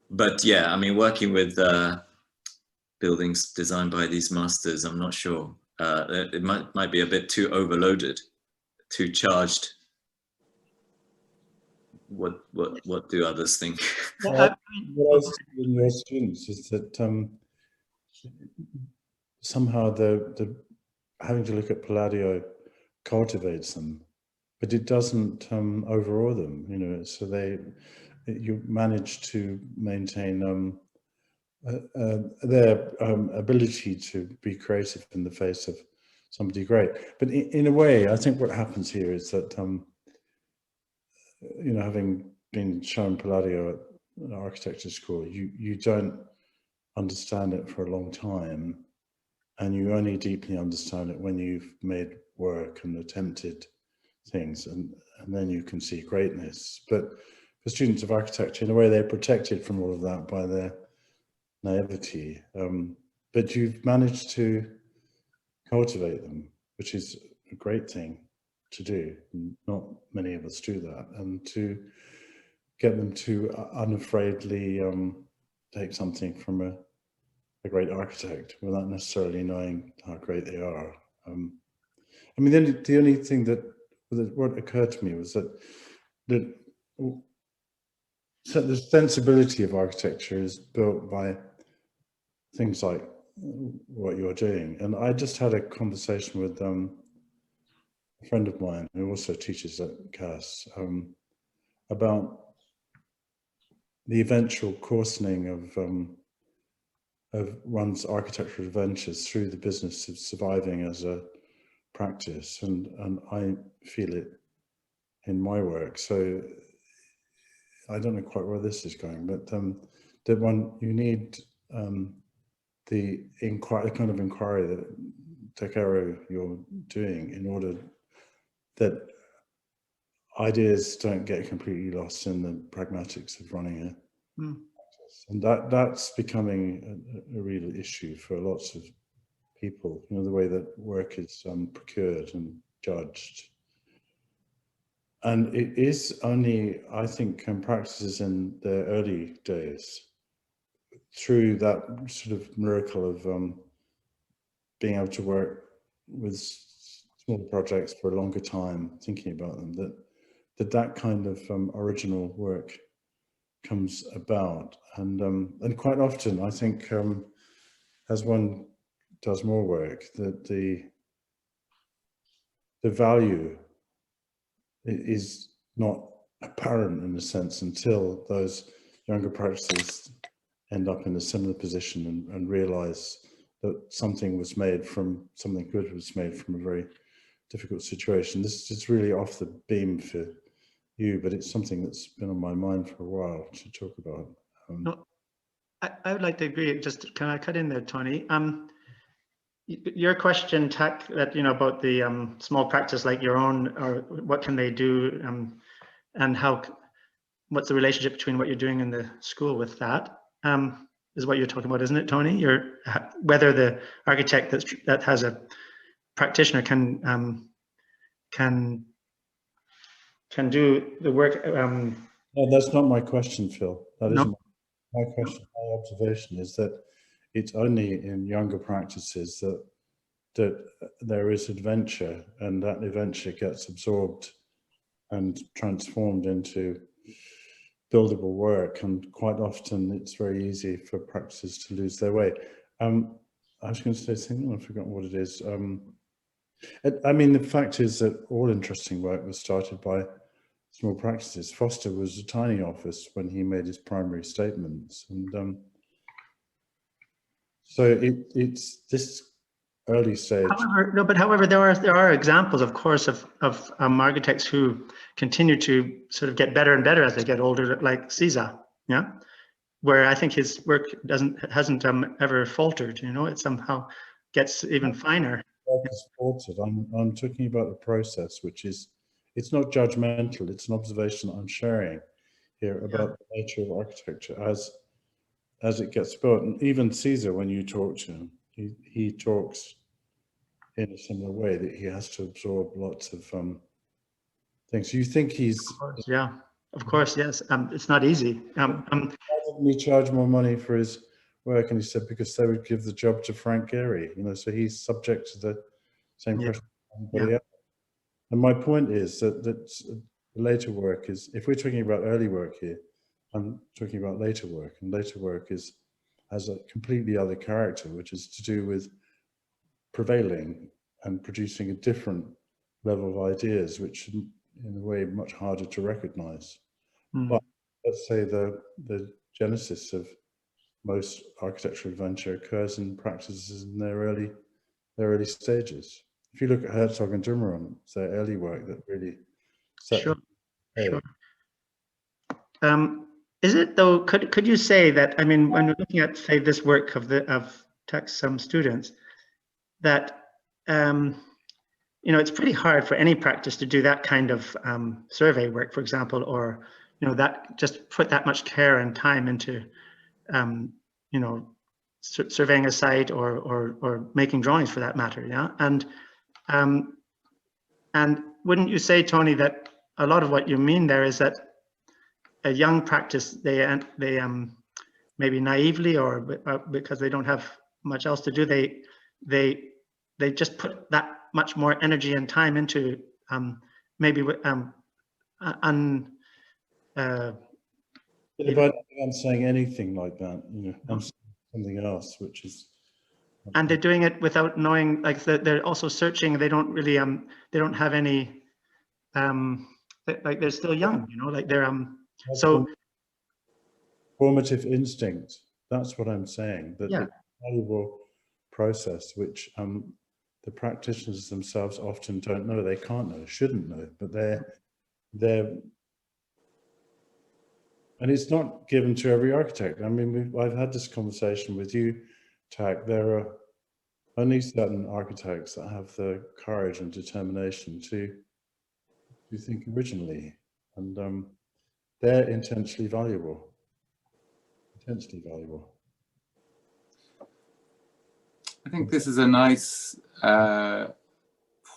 but yeah, I mean, working with buildings designed by these masters, I'm not sure. It might be a bit too overloaded, too charged. What do others think? What I see in your students is that somehow the having to look at Palladio cultivates them, but it doesn't overawe them, you know. So you manage to maintain their ability to be creative in the face of somebody great. But in a way, I think what happens here is that you know, having been shown Palladio at an architecture school, you don't understand it for a long time, and you only deeply understand it when you've made work and attempted things, and then you can see greatness. But for students of architecture, in a way, they're protected from all of that by their naivety, but you've managed to cultivate them, which is a great thing to do. Not many of us do that, and to get them to unafraidly take something from a great architect without necessarily knowing how great they are. I mean, the only thing what occurred to me was that the sensibility of architecture is built by things like what you're doing. And I just had a conversation with a friend of mine who also teaches at CAS about the eventual coarsening of one's architectural adventures through the business of surviving as a practice, and I feel it in my work. So I don't know quite where this is going, but you need the kind of inquiry that Takero you're doing, in order that ideas don't get completely lost in the pragmatics of running a practice. And that's becoming a real issue for lots of people, you know, the way that work is procured and judged. And it is only, I think, practices in the early days, through that sort of miracle of being able to work with small projects for a longer time, thinking about them, that kind of original work comes about. And quite often, I think as one does more work, that the value is not apparent in a sense until those younger practices end up in a similar position and realize that something was made from, something good was made from a very difficult situation. This is really off the beam for you, but it's something that's been on my mind for a while to talk about. No, I would like to agree. Just can I cut in there, Tony? Your question, Tak, that about the small practice like your own, or what can they do, and what's the relationship between what you're doing in the school with that, is what you're talking about, isn't it, Tony? Whether the architect that has a practitioner can do the work. No, that's not my question, Phil. That No? isn't my question. My observation is that it's only in younger practices that there is adventure, and that adventure gets absorbed and transformed into buildable work, and quite often it's very easy for practices to lose their way. I was going to say something, I've forgotten what it is. I mean, the fact is that all interesting work was started by small practices. Foster was a tiny office when he made his primary statements, and so it's this early stage. However, there are examples, of course, of architects who continue to sort of get better and better as they get older, like Caesar, yeah, where I think his work hasn't ever faltered. It somehow gets even finer. I'm talking about the process, which is, it's not judgmental, it's an observation I'm sharing here about the nature of architecture as it gets built. And even Caesar, when you talk to him, he talks in a similar way, that he has to absorb lots of things. You think he's... Of course, yes. It's not easy. Why didn't he charge more money for his work? And he said, because they would give the job to Frank Gehry, so he's subject to the same pressure as everybody else. And my point is that the later work is, if we're talking about early work here, I'm talking about later work, and later work has a completely other character, which is to do with prevailing and producing a different level of ideas, which in a way much harder to recognize. But let's say the genesis of most architectural adventure occurs in practices in their early stages. If you look at Herzog and Dumeron, it's their early work that really set Sure. Is it though, could you say that, I mean, when we're looking at, say, this work of some students, that it's pretty hard for any practice to do that kind of survey work, for example, or that just put that much care and time into surveying a site or making drawings, for that matter, yeah. And wouldn't you say, Tony, that a lot of what you mean there is that a young practice, they maybe naively, or because they don't have much else to do, they just put that much more energy and time into maybe if I'm saying anything like that, I'm saying something else, which is. And they're doing it without knowing, like they're also searching. They don't really they don't have any like they're still young, like they're so formative instinct. That's what I'm saying. That yeah. the valuable process, which the practitioners themselves often don't know, they can't know, shouldn't know, but they're and it's not given to every architect. I mean, I've had this conversation with you, Tak. There are only certain architects that have the courage and determination to think originally, and they're intensely valuable. Intensely valuable. I think this is a nice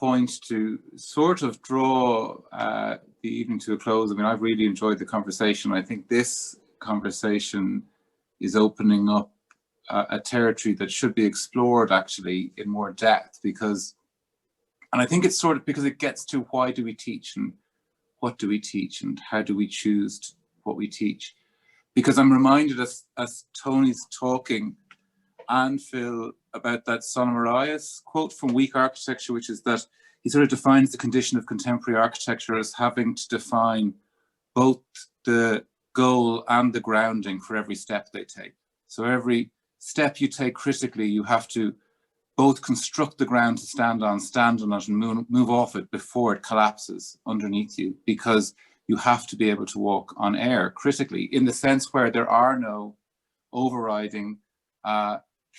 point to sort of draw the evening to a close. I mean, I've really enjoyed the conversation. I think this conversation is opening up a territory that should be explored actually in more depth, and I think it's sort of because it gets to why do we teach and what do we teach and how do we choose what we teach. Because I'm reminded as Tony's talking and Phil about that Sonomarias quote from Weak Architecture, which is that he sort of defines the condition of contemporary architecture as having to define both the goal and the grounding for every step they take. So every step you take critically, you have to both construct the ground to stand on it, and move off it before it collapses underneath you, because you have to be able to walk on air critically, in the sense where there are no overriding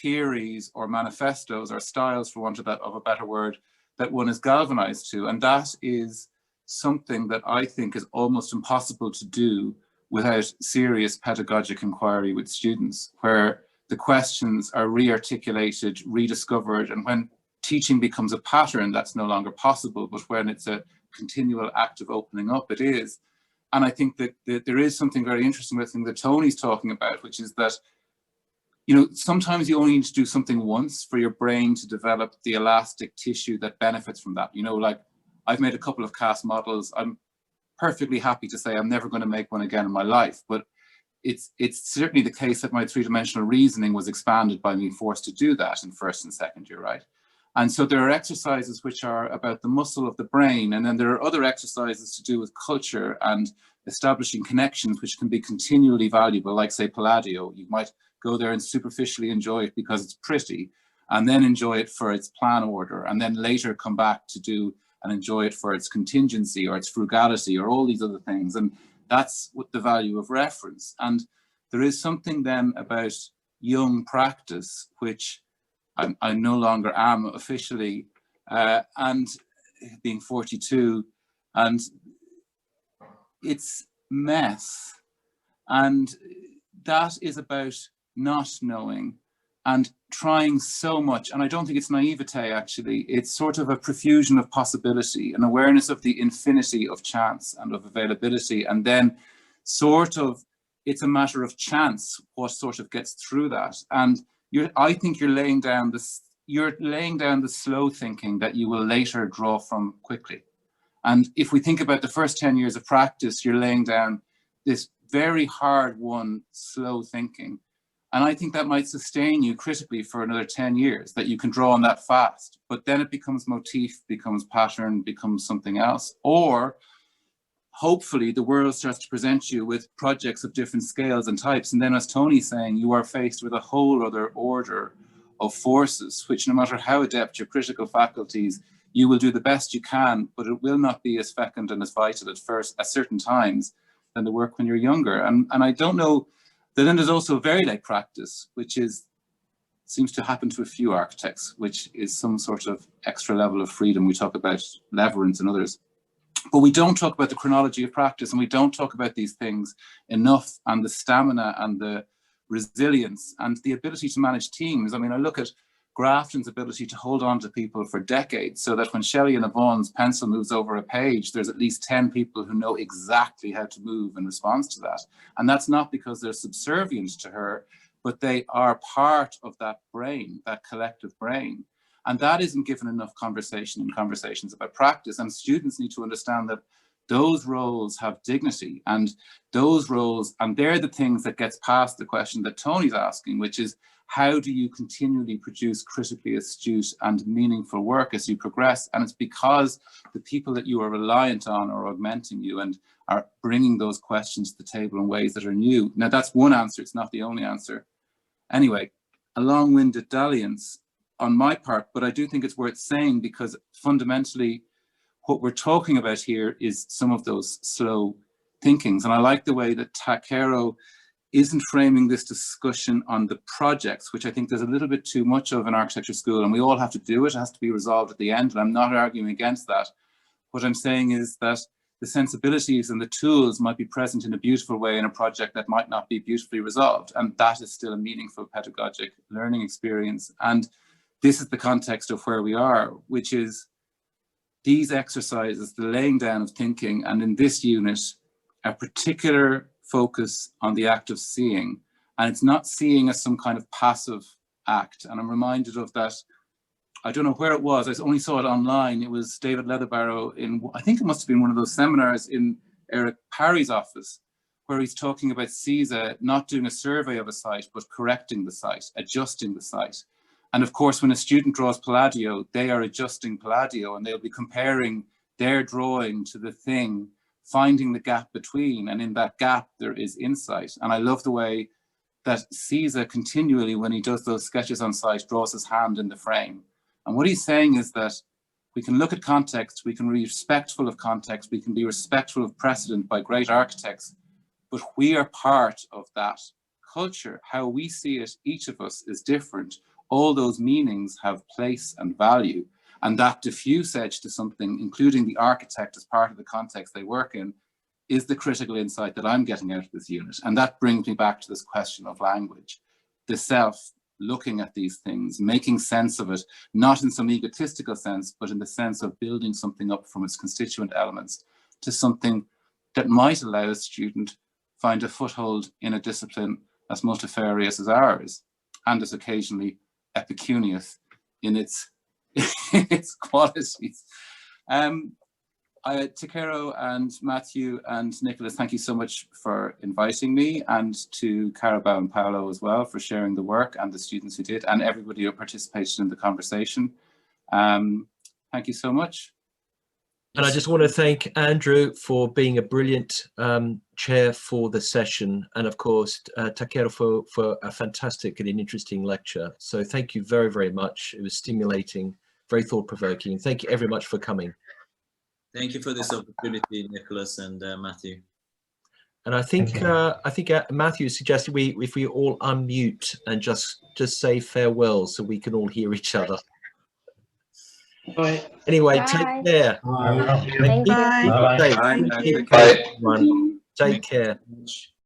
theories or manifestos or styles, for want of a better word, that one is galvanized to. And that is something that I think is almost impossible to do without serious pedagogic inquiry with students, where the questions are re-articulated, rediscovered, and when teaching becomes a pattern, that's no longer possible, but when it's a continual act of opening up, it is. And I think that there is something very interesting with the thing that Tony's talking about, which is that, you know, sometimes you only need to do something once for your brain to develop the elastic tissue that benefits from that. You know, like, I've made a couple of cast models. I'm perfectly happy to say I'm never going to make one again in my life, but it's certainly the case that my three-dimensional reasoning was expanded by being forced to do that in first and second year, right? And so there are exercises which are about the muscle of the brain, and then there are other exercises to do with culture and establishing connections which can be continually valuable, like, say, Palladio. You might go there and superficially enjoy it because it's pretty, and then enjoy it for its plan order, and then later come back to do and enjoy it for its contingency or its frugality or all these other things. And that's what the value of reference. And there is something then about young practice, which I no longer am officially, and being 42, and it's mess. And that is about not knowing and trying so much. And I don't think it's naivete, actually. It's sort of a profusion of possibility, an awareness of the infinity of chance and of availability. And then sort of, it's a matter of chance what sort of gets through that. And I think you're laying down the slow thinking that you will later draw from quickly. And if we think about the first 10 years of practice, you're laying down this very hard won slow thinking. And I think that might sustain you critically for another 10 years, that you can draw on that fast, but then it becomes motif, becomes pattern, becomes something else. Or hopefully the world starts to present you with projects of different scales and types. And then, as Tony's saying, you are faced with a whole other order of forces, which no matter how adept your critical faculties, you will do the best you can, but it will not be as fecund and as vital at certain times than the work when you're younger. And I don't know. Then there's also very late practice, which seems to happen to a few architects, which is some sort of extra level of freedom. We talk about Leverance and others, but we don't talk about the chronology of practice, and we don't talk about these things enough, and the stamina and the resilience and the ability to manage teams. I mean, I look at Grafton's ability to hold on to people for decades, so that when Shelley and Yvonne's pencil moves over a page, there's at least 10 people who know exactly how to move in response to that. And that's not because they're subservient to her, but they are part of that brain, that collective brain. And that isn't given enough conversation in conversations about practice. And students need to understand that those roles have dignity, and those roles, and they're the things that gets past the question that Tony's asking, which is, how do you continually produce critically astute and meaningful work as you progress? And it's because the people that you are reliant on are augmenting you and are bringing those questions to the table in ways that are new. Now, that's one answer, it's not the only answer. Anyway, a long-winded dalliance on my part, but I do think it's worth saying, because fundamentally what we're talking about here is some of those slow thinkings. And I like the way that Takero isn't framing this discussion on the projects, which I think there's a little bit too much of in architecture school, and we all have to do it. It has to be resolved at the end, and I'm not arguing against that. What I'm saying is that the sensibilities and the tools might be present in a beautiful way in a project that might not be beautifully resolved, and that is still a meaningful pedagogic learning experience. And this is the context of where we are, which is these exercises, the laying down of thinking, and in this unit, a particular focus on the act of seeing. And it's not seeing as some kind of passive act. And I'm reminded of that, I don't know where it was, I only saw it online. It was David Leatherbarrow in, I think it must have been one of those seminars in Eric Parry's office, where he's talking about CISA not doing a survey of a site, but correcting the site, adjusting the site. And of course, when a student draws Palladio, they are adjusting Palladio, and they'll be comparing their drawing to the thing, finding the gap between, and in that gap there is insight. And I love the way that CISA continually, when he does those sketches on site, draws his hand in the frame. And what he's saying is that we can look at context, we can be respectful of context, we can be respectful of precedent by great architects, but we are part of that culture. How we see it, each of us, is different. All those meanings have place and value. And that diffuse edge to something, including the architect as part of the context they work in, is the critical insight that I'm getting out of this unit. And that brings me back to this question of language. The self looking at these things, making sense of it, not in some egotistical sense, but in the sense of building something up from its constituent elements to something that might allow a student find a foothold in a discipline as multifarious as ours, and as occasionally epicunious in its qualities. Takero and Matthew and Nicholas, thank you so much for inviting me, and to Karabo and Paolo as well for sharing the work, and the students who did, and everybody who participated in the conversation. Thank you so much. And I just want to thank Andrew for being a brilliant chair for the session, and of course Takero for a fantastic and interesting lecture. So thank you very, very much. It was stimulating, very thought-provoking. Thank you very much for coming. Thank you for this opportunity, Nicholas and Matthew. And I think Matthew suggested if we all unmute and just say farewell so we can all hear each other. Bye. Anyway, Bye. take care. Thank you. Keep safe. Bye. Keep safe, everyone. Take care.